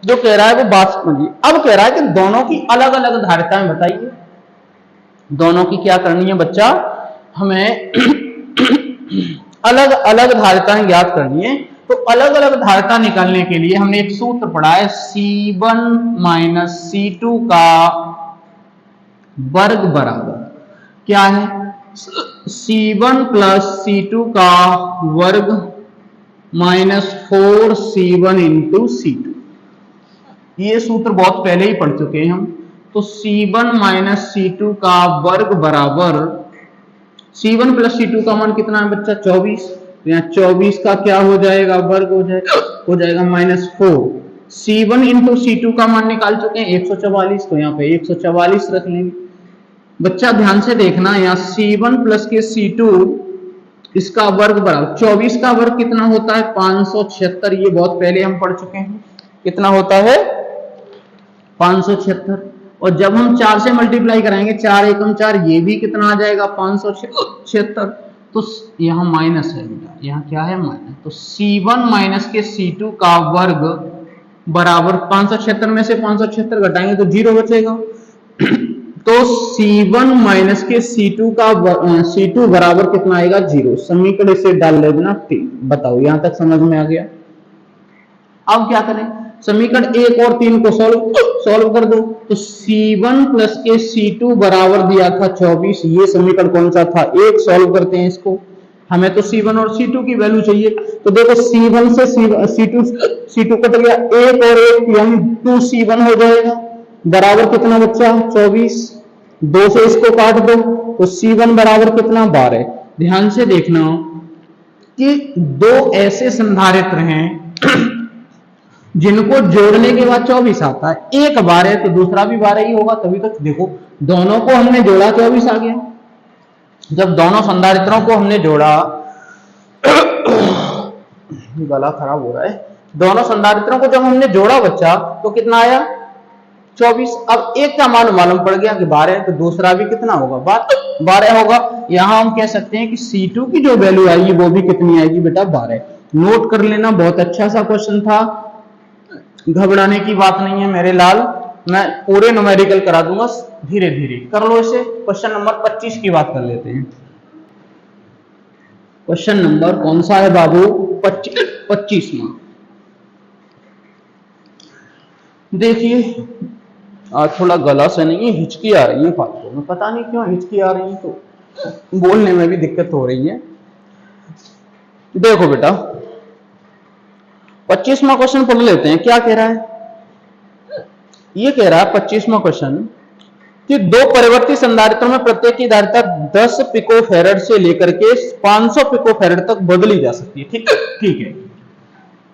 [SPEAKER 1] जो कह रहा है वो बात समझिए। अब कह रहा है कि दोनों की अलग अलग धारिताएं बताइए। दोनों की क्या करनी है बच्चा? हमें अलग अलग धारिताएं ज्ञात करनी है। तो अलग अलग धारिता निकालने के लिए हमने एक सूत्र पढ़ा है, C1 माइनस C2 का वर्ग बराबर क्या है? C1 प्लस C2 का वर्ग माइनस 4C1 इंटू C2। ये सूत्र बहुत पहले ही पढ़ चुके हैं हम। तो C1 माइनस C2 का वर्ग बराबर, C1 प्लस C2 का मान कितना है बच्चा? 24। तो यहाँ 24 का क्या हो जाएगा? वर्ग हो जाएगा माइनस 4। C1 इंटू C2 का मान निकाल चुके हैं 144, तो यहाँ पे 144 रख लेंगे। बच्चा ध्यान से देखना, यहाँ C1 प्लस के C2 इसका वर्ग बराबर 24 का वर्ग कितना होता है? 576। ये बहुत पहले हम पढ़ चुके हैं। कितना होता है? 576। और जब हम 4 से मल्टीप्लाई कराएंगे, 4 एकम 4, ये भी कितना आ जाएगा? 576। तो यहाँ माइनस है बेटा, यहाँ क्या है? माइनस। तो C1 माइनस के C2 का वर्ग बराबर 576 में से 576 घटाएंगे तो 0 बचेगा। तो C1 माइनस के C2 का C2 बराबर कितना आएगा 0। समीकरण इसे डाल लेना ठीक। बताओ यहां तक समझ में आ गया। अब क्या करें, समीकरण 1 और 3 को सॉल्व कर दो। तो C1 प्लस के C2 बराबर दिया था 24। ये समीकरण कौन सा था, एक। सॉल्व करते हैं इसको, हमें तो C1 और C2 की वैल्यू चाहिए। तो देखो C1 से C2 कट गया, 1 और 1 यानी 2C1 हो जाएगा, बराबर कितना बच्चा 24। 2 से इसको काट दो तो C1 बराबर कितना 12। ध्यान से देखना कि दो ऐसे संधारित्र हैं जिनको जोड़ने के बाद 24 आता है। एक 12 है तो दूसरा भी 12 ही होगा, तभी तो देखो दोनों को हमने जोड़ा 24 आ गया। जब दोनों संधारित्रों को हमने जोड़ा गला खराब हो रहा है, दोनों संधारित्रों को जब हमने जोड़ा बच्चा तो कितना आया 24। अब एक का मान मालूम पड़ गया कि 12 है तो दूसरा भी कितना होगा 12 होगा। यहां हम कह सकते हैं कि C2 की जो वैल्यू आएगी वो भी कितनी आएगी बेटा 12। नोट कर लेना, बहुत अच्छा सा क्वेश्चन था, घबराने की बात नहीं है मेरे लाल, मैं पूरे न्यूमेरिकल करा दूंगा, धीरे धीरे कर लो इसे। क्वेश्चन नंबर 25 की बात कर लेते हैं। क्वेश्चन नंबर कौन सा है बाबू 25वां। देखिए आज थोड़ा गला से नहीं है, हिचकी आ रही है फालतू में, पता नहीं क्यों हिचकी आ रही है, तो बोलने में भी दिक्कत हो रही है। देखो बेटा 25वां क्वेश्चन पढ़ लेते हैं, क्या कह रहा है। ये कह रहा है 25वां क्वेश्चन कि दो परिवर्ती संधारित्रों में प्रत्येक की धारिता 10 पिकोफैरड से लेकर के 500 पिकोफैरड तक बदली जा सकती है। ठीक है।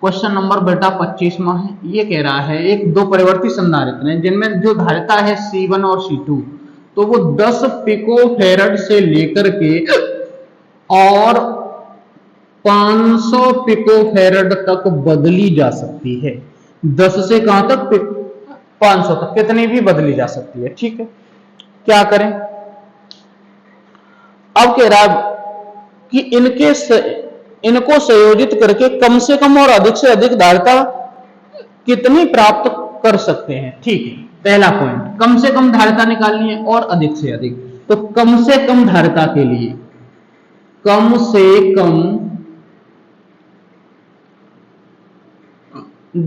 [SPEAKER 1] क्वेश्चन नंबर बेटा 25वां है। ये कह रहा है एक दो परिवर्ती संधारित्र हैं जिनमें जो धारिता है C1 और C2, तो वो 10 पिकोफैरड से लेकर के और 500 पिकोफैरड तक बदली जा सकती है। 10 से कहां तक 500 तक, कितनी भी बदली जा सकती है। ठीक है, क्या करें। अब कह रहा कि इनको संयोजित करके कम से कम और अधिक से अधिक धारिता कितनी प्राप्त कर सकते हैं। ठीक है, पहला पॉइंट कम से कम धारिता निकालनी है और अधिक से अधिक। तो कम से कम धारिता के लिए, कम से कम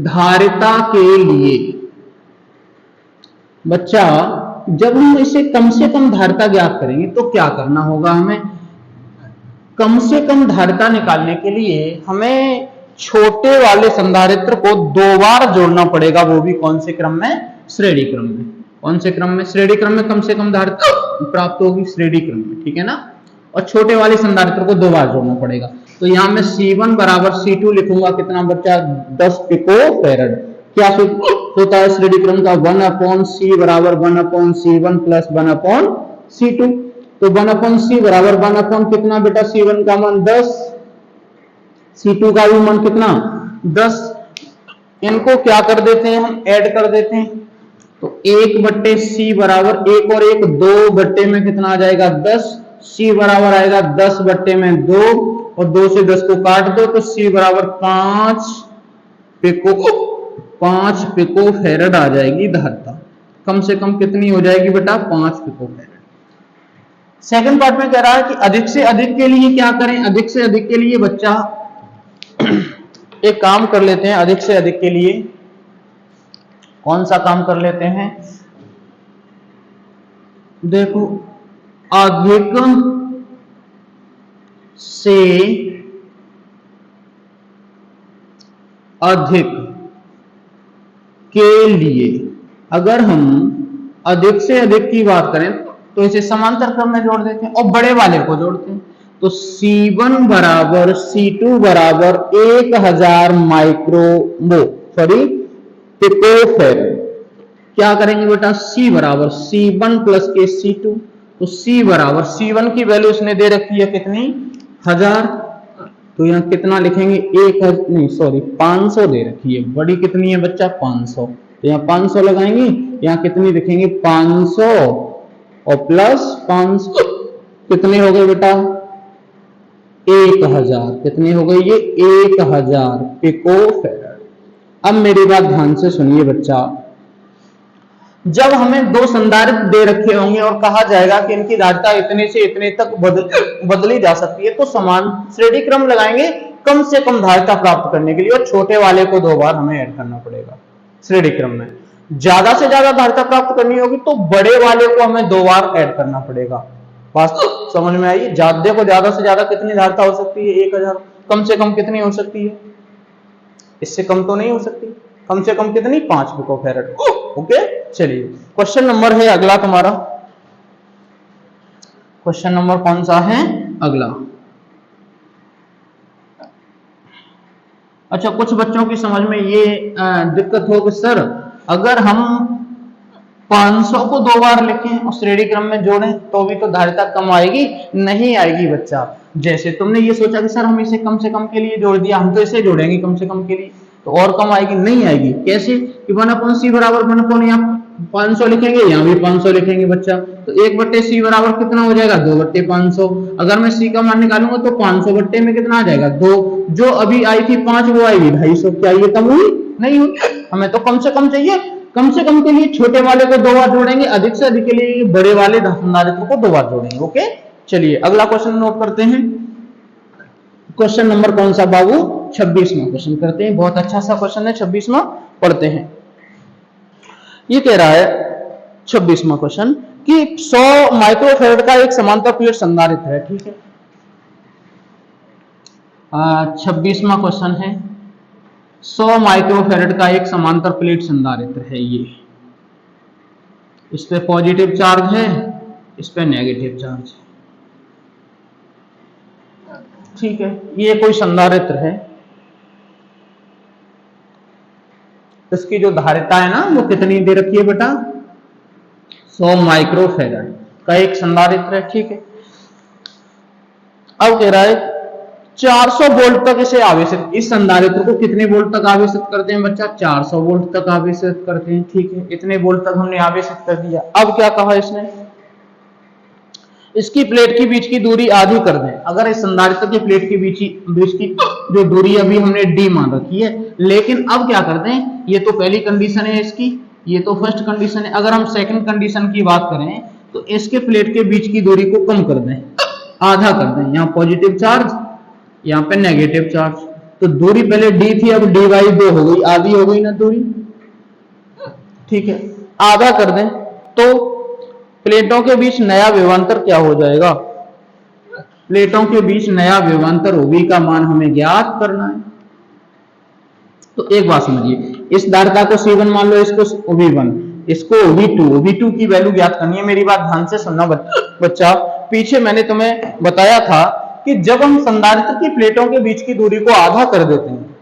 [SPEAKER 1] धारिता के लिए बच्चा जब हम इसे कम से कम धारिता ज्ञात करेंगे तो क्या करना होगा हमें। कम से कम धारिता निकालने के लिए हमें छोटे वाले संधारित्र को 2 बार जोड़ना पड़ेगा, वो भी कौन से क्रम में, श्रेणी क्रम में। कौन से क्रम में, श्रेणी क्रम में कम से कम धारिता प्राप्त होगी, श्रेणी क्रम में, ठीक है ना। और छोटे वाले संधारित्र को 2 बार जोड़ना पड़ेगा। तो यहां मैं C1 बराबर C2 लिखूंगा, कितना बच्चा 10 पिकोफैरड। क्या होता है श्रेणी क्रम का, 1/C बराबर 1/C1 प्लस 1/C2। तो 1/C बराबर 1/ कितना बेटा, C1 का मान 10, C2 का भी मान कितना 10। इनको क्या कर देते हैं हम, ऐड कर देते हैं। तो 1/C बराबर 1 और 1 2 बट्टे में कितना आ जाएगा 10। C बराबर आएगा 10 बट्टे में 2 और 2 से 10 को काट दो तो C बराबर 5 पिकोफैरड आ जाएगी धारिता। कम से कम कितनी हो जाएगी बेटा 5 पिकोफैरड। सेकंड पार्ट में कह रहा है कि अधिक से अधिक के लिए क्या करें। अधिक से अधिक के लिए बच्चा एक काम कर लेते हैं। अधिक से अधिक के लिए कौन सा काम कर लेते हैं, देखो अधिक से अधिक के लिए अगर हम अधिक से अधिक की बात करें तो इसे समांतर क्रम में जोड़ देते हैं और बड़े वाले को जोड़ते हैं। तो C1 बराबर C2 बराबर 1000 पिकोफैरड। क्या करेंगे बेटा, C बराबर C1 प्लस के C2। तो C बराबर C1 की वैल्यू इसने दे रखी है कितनी 1000, तो यहाँ कितना लिखेंगे 500 दे रखी है। बड़ी कितनी है बच्चा 500, तो यहाँ 500 लगाएंगे, यहाँ कितनी लिखेंगे 500 और प्लस 500 कितने हो गए बेटा 1000। कितने हो गए ये 1000 पिकोफैरड। अब मेरी बात ध्यान से सुनिए बच्चा, जब हमें दो संधारित्र दे रखे होंगे और कहा जाएगा कि इनकी धारिता इतने से इतने तक बदली जा सकती है, तो समान श्रेणी क्रम लगाएंगे कम से कम धारिता प्राप्त करने के लिए, और छोटे वाले को 2 बार हमें ऐड करना पड़ेगा श्रेणी क्रम में। ज्यादा से ज्यादा धारिता प्राप्त करनी होगी तो बड़े वाले को हमें 2 बार ऐड करना पड़ेगा। वास्तव समझ में आई? देखो ज्यादा से ज्यादा कितनी धारिता हो सकती है? 1000। कम से कम कितनी हो सकती है? इससे कम तो नहीं हो सकती। कम से कम कितनी? 5 पिकोफैरेड। ओके, चलिए क्वेश्चन नंबर है अगला तुम्हारा। क्वेश्चन नंबर कौन सा है अगला? अच्छा, कुछ बच्चों की समझ में ये दिक्कत हो कि सर अगर हम 500 को 2 बार लिखें और श्रेणी क्रम में जोड़ें तो भी तो धारिता कम आएगी? नहीं आएगी बच्चा। जैसे तुमने ये सोचा कि सर हम इसे कम से कम के लिए जोड़ दिया, हम तो इसे जोड़ेंगे कम से कम के लिए, तो और कम आएगी? नहीं आएगी। कैसे? कि 1/c बराबर 1 यहाँ 500 लिखेंगे, यहाँ भी 500 लिखेंगे बच्चा, तो 1/c बराबर कितना हो जाएगा? 2/500। अगर मैं c का मान निकालूंगा तो 500 बट्टे में कितना आ जाएगा? 2। जो अभी आई थी 5 वो आएगी 250। क्या ये कम हुई? नहीं हुई। हमें तो कम से कम चाहिए। कम से कम के लिए छोटे वाले को 2 बार जोड़ेंगे, अधिक से अधिक के लिए बड़े वाले संधारित्र को 2 बार जोड़ेंगे। ओके, चलिए अगला क्वेश्चन नोट करते हैं। क्वेश्चन नंबर कौन सा बाबू? 26वां क्वेश्चन करते हैं। बहुत अच्छा सा क्वेश्चन है, 26वां पढ़ते हैं। ये कह रहा है 26वां क्वेश्चन कि 100 माइक्रोफैराड का एक समांतर प्लेट संधारित्र है। ठीक है, 26वां क्वेश्चन है 100 माइक्रोफैराड का एक समांतर प्लेट संधारित्र है। ये इस पे पॉजिटिव चार्ज है, इस पे नेगेटिव चार्ज है। ठीक है, ये कोई संधारित्र है, इसकी जो धारिता है ना वो कितनी दे रखी है बेटा? 100 माइक्रोफैराड का एक संधारित्र है। ठीक है, अब कह रहा है 400 वोल्ट तक इसे आवेशित, इस संधारित्र को कितने वोल्ट तक आवेशित करते हैं बच्चा? 400 वोल्ट तक आवेशित करते हैं। ठीक है, इतने वोल्ट तक हमने आवेशित कर दिया। अब क्या कहा इसने? इसकी प्लेट के बीच की दूरी आधी कर दें। अगर इस संधारित्र की प्लेट के बीच की जो दूरी अभी हमने d मान रखी है, लेकिन अब क्या कर दें? ये तो पहली कंडीशन है इसकी, ये तो फर्स्ट कंडीशन है। अगर हम सेकंड कंडीशन की बात करें तो इसके प्लेट के बीच की दूरी को कम कर दें, आधा कर दें। यहाँ पॉजिटिव चार्ज, यहाँ पे नेगेटिव चार्ज, तो दूरी पहले d थी, अब d/2 हो गई, आधी हो गई ना दूरी। ठीक है, आधा कर दें तो प्लेटों के बीच नया विभवांतर क्या हो जाएगा? प्लेटों के बीच नया विभवांतर OB का मान हमें ज्ञात करना है। तो एक बात समझिए, इस धारिता को C1 मान लो, इसको OB1, इसको OB2 की वैल्यू ज्ञात करनी है। मेरी बात ध्यान से सुनना बच्चा, पीछे मैंने तुम्हें बताया था कि जब हम संधारित्र की प्लेटों के बीच की दूरी को आधा कर देते हैं,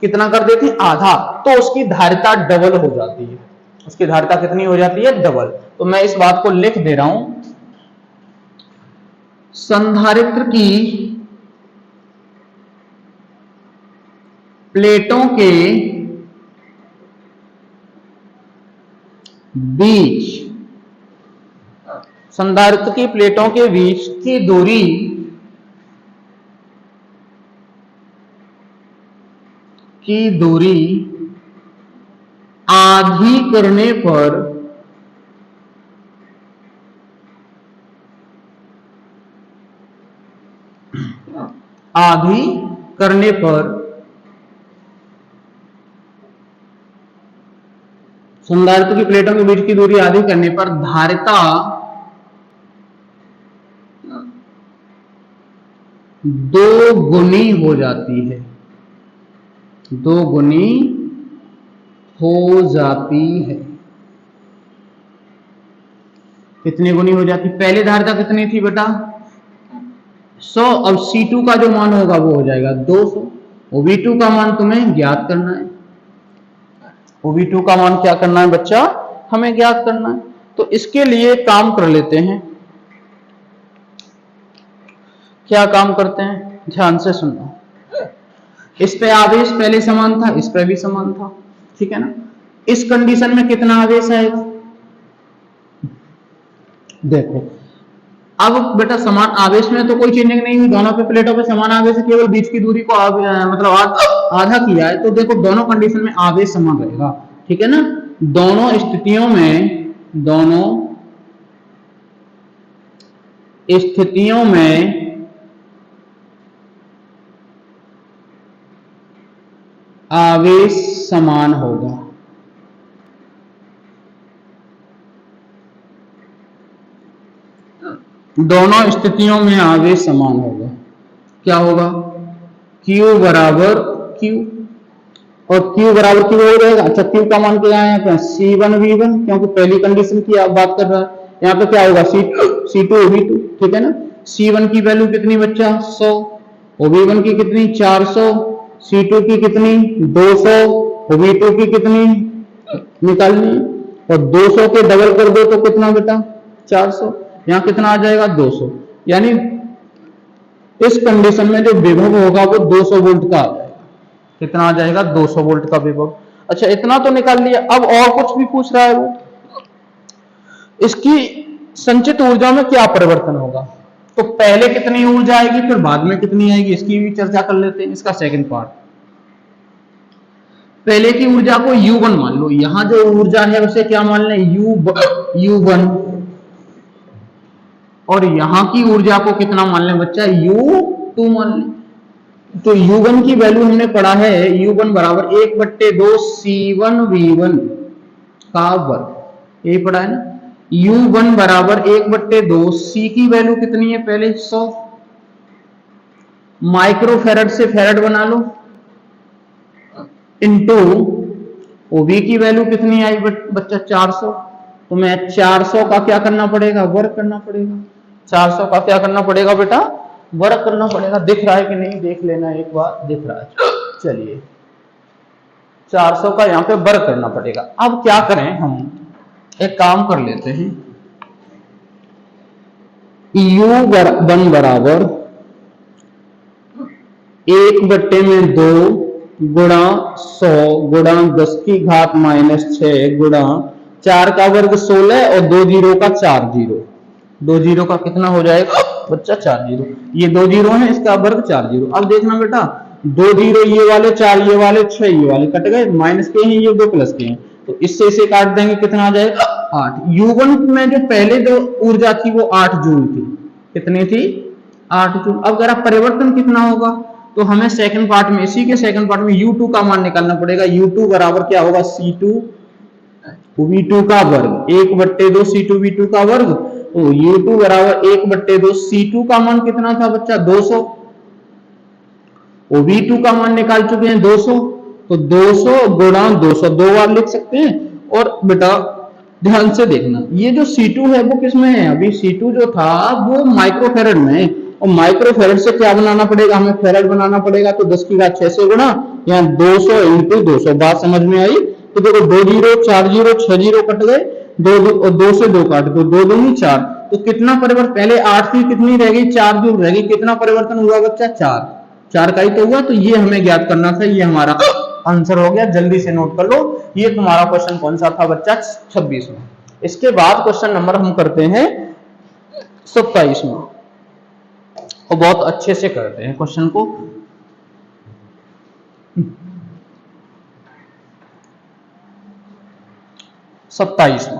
[SPEAKER 1] कितना कर देते हैं? आधा, तो उसकी धारिता डबल हो जाती है। उसकी धारिता कितनी हो जाती है? डबल। तो मैं इस बात को लिख दे रहा हूं, संधारित्र की प्लेटों के बीच, संधारित्र की प्लेटों के बीच की दूरी आधी करने पर संधारित्र की प्लेटों के बीच की दूरी आधी करने पर धारिता 2 गुनी हो जाती है। 2 गुनी हो जाती है। कितनी गुनी हो जाती? पहले धारिता कितनी थी बेटा? 100। अब C2 का जो मान होगा वो हो जाएगा 200। OB2 का मान तुम्हें ज्ञात करना है। OB2 का मान क्या करना है बच्चा? हमें ज्ञात करना है। तो इसके लिए काम कर लेते हैं। क्या काम करते हैं? ध्यान से सुनना। इस पे आवेश पहले समान था, इस पे भी समान था। ठीक है ना? इस कंडीशन में कितना आवेश आएगा? देखो, अब बेटा समान आवेश में तो कोई चेंजिंग नहीं हुई, दोनों पे प्लेटों पे समान आवेश है, केवल बीच की दूरी को मतलब आधा किया है। तो देखो दोनों कंडीशन में आवेश समान रहेगा। ठीक है ना? दोनों स्थितियों में आवेश समान होगा। दोनों स्थितियों में आवेश समान होगा। क्या होगा? Q बराबर Q, और Q बराबर Q हो जाएगा। अच्छा, Q का मान क्या है यहाँ पे? C1V1, क्योंकि पहली कंडीशन की आप बात कर रहा है। यहाँ पे क्या होगा? C2V2, ठीक है ना। C1 की वैल्यू कितनी बच्चा? 100, और V1 की कितनी? 400, C2 की कितनी? 200, और V2 की कितनी निकालनी? और 200 के डबल कर दो तो कितना बेटा? 400। यहाँ कितना आ जाएगा? 200। यानी इस कंडीशन में जो विभव होगा वो 200 वोल्ट का आ जाएगा। कितना आ जाएगा? 200 वोल्ट का विभव। अच्छा, इतना तो निकाल लिया। अब और कुछ भी पूछ रहा है वो, इसकी संचित ऊर्जा में क्या परिवर्तन होगा। तो पहले कितनी ऊर्जा आएगी, फिर बाद में कितनी आएगी, इसकी भी चर्चा कर लेते हैं। इसका सेकंड पार्ट, पहले की ऊर्जा को U1 मान लो। यहां जो ऊर्जा है उसे क्या मान लें? U1। और यहां की ऊर्जा को कितना मान लें बच्चा? U2 मान लें। तो U1 की वैल्यू हमने पढ़ा है, U1 बराबर 1/2 C1V1 का वर्ग। ये पढ़ा है ना। U1 बराबर 1/2, C की वैल्यू कितनी है? पहले 100, माइक्रोफेरेड से फेरेड बना लो, इंटू OV की वैल्यू कितनी आई बच्चा? 400। तो मैं 400 का क्या करना पड़ेगा? वर्ग करना पड़ेगा। 400 का क्या करना पड़ेगा बेटा? वर्ग करना पड़ेगा। दिख रहा है कि नहीं? देख लेना एक बार। दिख रहा है। चलिए, 400 का यहाँ पे वर्ग करना पड़ेगा। अब क्या करें हम? एक काम कर लेते हैं। U1 बराबर 1/2 गुणा 100 गुणा 10 की घात -6 गुणा 4 का वर्ग 16 और 2 जीरो का 4 जीरो। 2 जीरो का कितना हो जाएगा बच्चा? 4 जीरो। ये 2 जीरो है, इसका वर्ग 4 जीरो। अब देखना बेटा, 2 जीरो ये वाले, 4 ये वाले, 6 ये वाले कट गए। माइनस के हैं ये, 2 प्लस के हैं, तो इससे इसे काट देंगे। कितना आ जाएगा? 8। U1 में जो पहले जो ऊर्जा थी वो 8 जूल थी। कितनी थी? 8 जूल। अब अगर परिवर्तन कितना होगा, तो हमें सेकंड पार्ट में, इसी के सेकंड पार्ट में U2 का मान निकालना पड़ेगा। U2 बराबर क्या होगा? C2V2 का वर्ग 1/2 C2V2 का वर्ग। तो U2 बराबर 1/2 C2 का मान कितना था बच्चा? 200, और V2 का मान निकाल चुके हैं 200। तो 200 गुणा 200 दो बार लिख सकते हैं। और बेटा ध्यान से देखना, ये जो C2 है वो किसमें है? अभी C2 जो था वो माइक्रोफेरेड में है, और माइक्रोफेरेड से क्या बनाना पड़ेगा? हमें फेरेड बनाना पड़ेगा। तो 10 की घात 6 से गुणा, यहाँ 200 इंटू 200। बात समझ में आई? तो देखो 2 जीरो, 4 जीरो, 6 जीरो कट गए, 2 से 2 काट दो, 2 दूनी 4। तो कितना परिवर्तन? पहले 8 की कितनी रह गई? 4 जूल रह गई। कितना परिवर्तन हुआ बच्चा? 4 का ही तो हुआ। तो ये हमें ज्ञात करना था। ये हमारा आंसर हो गया। जल्दी से नोट कर लो। ये तुम्हारा क्वेश्चन कौन सा था बच्चा? 26 में। इसके बाद क्वेश्चन नंबर हम करते हैं 27 में, और बहुत अच्छे से करते हैं क्वेश्चन को। सत्ताईस में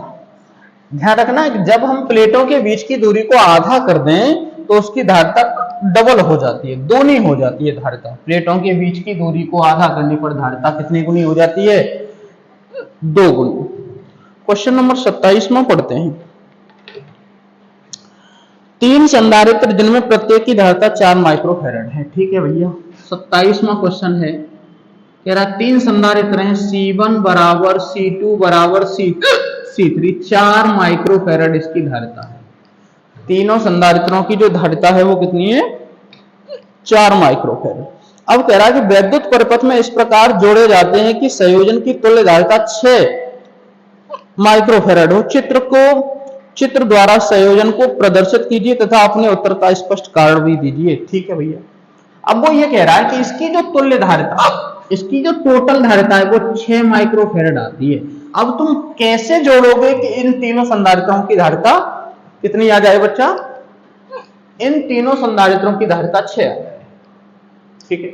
[SPEAKER 1] ध्यान रखना, जब हम प्लेटों के बीच की दूरी को आधा कर दें तो उसकी धारिता डबल हो जाती है, दोनी हो जाती है धारिता। प्लेटों के बीच की दूरी को आधा करने पर धारिता कितनी गुनी हो जाती है? 2 गुनी। क्वेश्चन नंबर 27 में पढ़ते हैं। 3 संधारित्र जिनमें प्रत्येक की धारिता 4 माइक्रोफेरेड है। ठीक है भैया, 27वां क्वेश्चन है। कह रहा 3 संधारित्र हैं, C1 बराबर C2 बराबर C3, 4 माइक्रोफेरेड इसकी धारिता है। तीनों संधारित्रों की जो धारिता है वो कितनी है? 4 माइक्रोफेरेड। अब कह रहा है कि वैद्युत परिपथ में इस प्रकार जोड़े जाते हैं कि संयोजन की तुल्य धारिता 6 माइक्रोफेरेड हो। चित्र द्वारा संयोजन को प्रदर्शित कीजिए तथा अपने उत्तर का स्पष्ट कारण भी दीजिए। ठीक है भैया। अब वो ये कह रहा है कि इसकी जो तुल्य धारिता, इसकी जो टोटल धारिता है वो 6 माइक्रोफेरेड आती है। अब तुम कैसे जोड़ोगे कि इन तीनों संधारित्रों की धारिता कितनी आ जाए बच्चा? इन तीनों संधारित्रों की धारिता 6 आ जाए। ठीक है,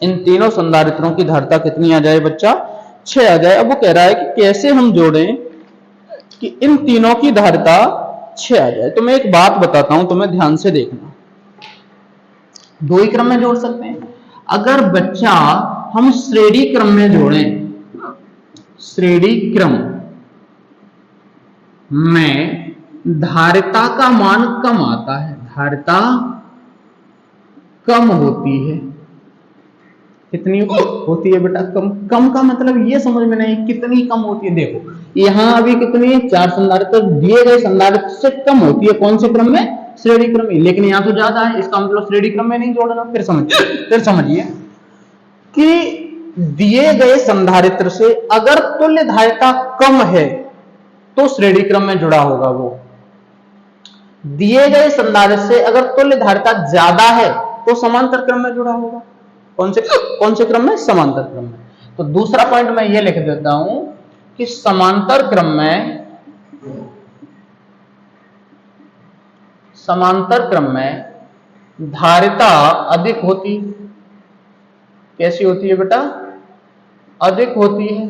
[SPEAKER 1] इन तीनों संधारित्रों की धारिता कितनी आ जाए बच्चा? 6 आ जाए। अब वो कह रहा है कि कैसे हम जोड़ें कि इन तीनों की धारिता 6 आ जाए। तो मैं एक बात बताता हूं, तुम्हें ध्यान से देखना। दो ही क्रम में जोड़ सकते हैं। अगर बच्चा हम श्रेणी क्रम में जोड़ें, श्रेणी क्रम में धारिता का मान कम आता है, धारिता कम होती है। कितनी होती है बेटा? कम। कम का मतलब ये समझ में नहीं कितनी कम होती है। देखो यहां अभी कितनी 4 संधारित्र दिए गए संधारित्र से कम होती है। कौन से क्रम में? श्रेणी क्रम में। लेकिन यहां तो ज्यादा है, इसका मतलब श्रेणी क्रम में नहीं जोड़ना। फिर समझिए कि दिए गए संधारित्र से अगर तुल्य धारिता कम है तो श्रेणी क्रम में जुड़ा होगा वो। दिए गए संधारित्र से अगर तुल्य धारिता ज्यादा है तो समांतर क्रम में जुड़ा होगा। कौन से क्रम में? समांतर क्रम में। तो दूसरा पॉइंट मैं ये लिख देता हूं कि समांतर क्रम में धारिता अधिक होती। कैसी होती है बेटा? अधिक होती है।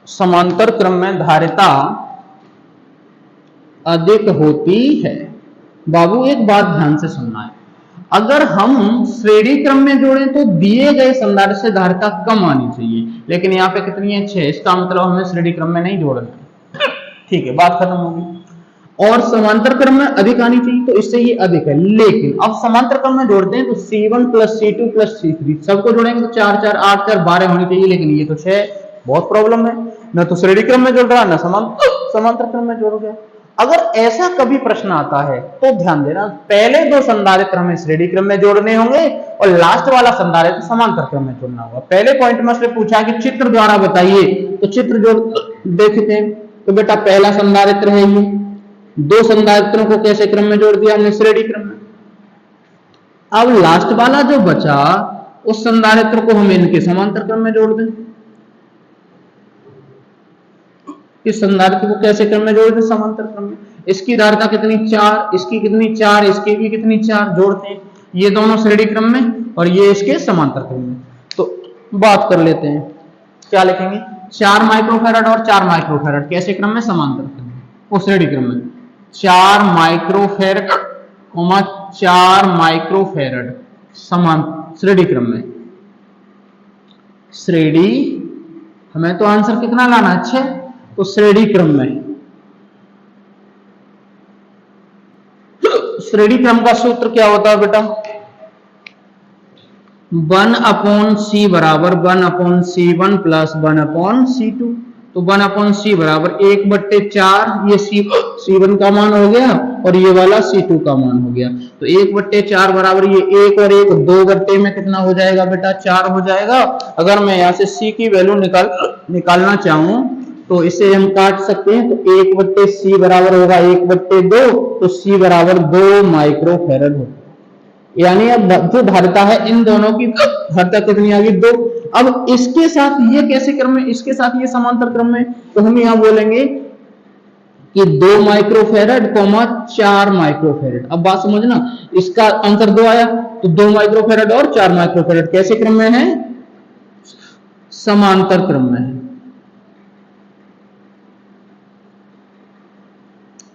[SPEAKER 1] समांतर क्रम में धारिता अधिक होती है। बाबू एक बात ध्यान से सुनना है, अगर हम श्रेणी क्रम में जोड़ें तो दिए गए संधारित्र से धारिता कम आनी चाहिए, लेकिन यहाँ पे कितनी है? 6। इसका मतलब हमें श्रेणी क्रम में नहीं जोड़ना। ठीक है, बात खत्म होगी। और समांतर क्रम में अधिक आनी चाहिए, तो इससे ये अधिक है। लेकिन अब समांतर क्रम में जोड़ते हैं तो C1 plus C2 plus C3 सबको जोड़ेंगे तो 4 4 8 4 12 होनी चाहिए, लेकिन ये तो 6। बहुत प्रॉब्लम है, न तो श्रेणी क्रम में जोड़ रहा न समांतर क्रम में जोड़ गया। अगर ऐसा कभी प्रश्न आता है तो ध्यान देना, पहले दो संधारित्र हमें श्रेणी क्रम में जोड़ने होंगे और लास्ट वाला संधारित्र समांतर क्रम में जोड़ना होगा। पहले पॉइंट में उसने पूछा कि चित्र द्वारा बताइए, तो चित्र जोड़ देखते हैं। तो बेटा पहला संधारित्र है ये, दो संधारित्रों को कैसे क्रम में जोड़ दिया हमने? श्रेणी क्रम में। अब लास्ट वाला जो बचा उस संधारित्र को हम इनके समांतर क्रम में जोड़ दें। इस संधारित्र को कैसे क्रम में जोड़ दें? समांतर क्रम में। इसकी धारिता कितनी? 4, इसकी कितनी? 4, इसकी भी कितनी? 4। जोड़ते हैं, ये दोनों श्रेणी क्रम में और ये इसके समांतर क्रम में। तो बात कर लेते हैं, क्या लिखेंगे? 4 माइक्रोफैराड और 4 माइक्रोफैराड कैसे क्रम में? समांतर क्रम में, वो श्रेणी क्रम में। 4 माइक्रोफैराड 4 माइक्रोफैराड समान श्रेणी क्रम में। श्रेणी, हमें तो आंसर कितना लाना? 6। तो श्रेणी क्रम में, श्रेणी क्रम का सूत्र क्या होता है बेटा? 1/c बराबर 1/c1 प्लस 1/c2। तो 1/c बराबर 1/4, ये C1 का मान हो गया और ये वाला C2 का मान हो गया। तो 1/4 बराबर ये 1 और 1 2 बट्टे में कितना हो जाएगा बेटा? 4 हो जाएगा। अगर मैं यहाँ से C की वैल्यू निकालना चाहूं तो इसे हम काट सकते हैं। तो 1/c बराबर होगा 1/2, तो C बराबर 2 माइक्रोफैराड होगा। यानी अब जो धारिता है इन दोनों की धारिता कितनी आ गई? 2। अब इसके साथ ये कैसे क्रम में? इसके साथ ये समांतर क्रम में। तो हम यहां बोलेंगे कि 2 माइक्रोफैराड 4 माइक्रोफैराड। अब बात समझना, इसका आंसर 2 आया, तो 2 माइक्रोफैराड और 4 माइक्रोफैराड कैसे क्रम में है? समांतर क्रम में है।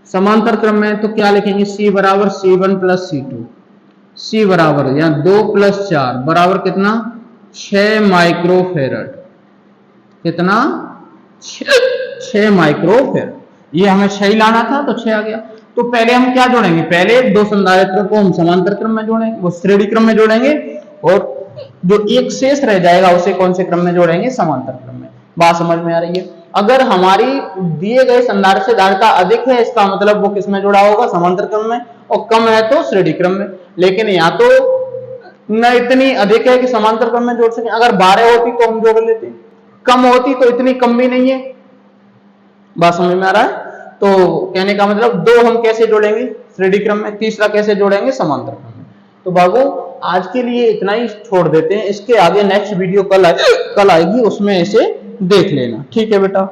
[SPEAKER 1] समांतर क्रम में तो क्या लिखेंगे? C बराबर C1 प्लस C2। C बराबर यहां 2 प्लस 4 बराबर कितना? 6 माइक्रोफैराड। कितना? 6 माइक्रोफैराड। ये हमें 6 ही लाना था तो 6 आ गया। तो पहले हम क्या जोड़ेंगे? पहले दो संधारित्रों को हम समांतर क्रम में जोड़ेंगे, वो श्रेणी क्रम में जोड़ेंगे, और जो एक शेष रह जाएगा उसे कौन से क्रम में जोड़ेंगे? समांतर क्रम में। बात समझ में आ रही है? अगर हमारी दिए गए संधारित्र से धारिता अधिक है, इसका मतलब वो किस में जुड़ा होगा? समांतर क्रम में, और कम है तो श्रेणी क्रम में। लेकिन या तो न इतनी अधिक है कि समांतर क्रम में जोड़ सके, अगर 12 होती तो हम जोड़ लेते, कम होती तो इतनी कम भी नहीं है। बात समझ में आ रहा है? तो कहने का मतलब दो हम कैसे जोड़ेंगे? श्रेणी क्रम में। तीसरा कैसे जोड़ेंगे? समांतर क्रम में। तो बाबू आज के लिए इतना ही छोड़ देते हैं, इसके आगे नेक्स्ट वीडियो कल आएगी, उसमें इसे देख लेना। ठीक है बेटा?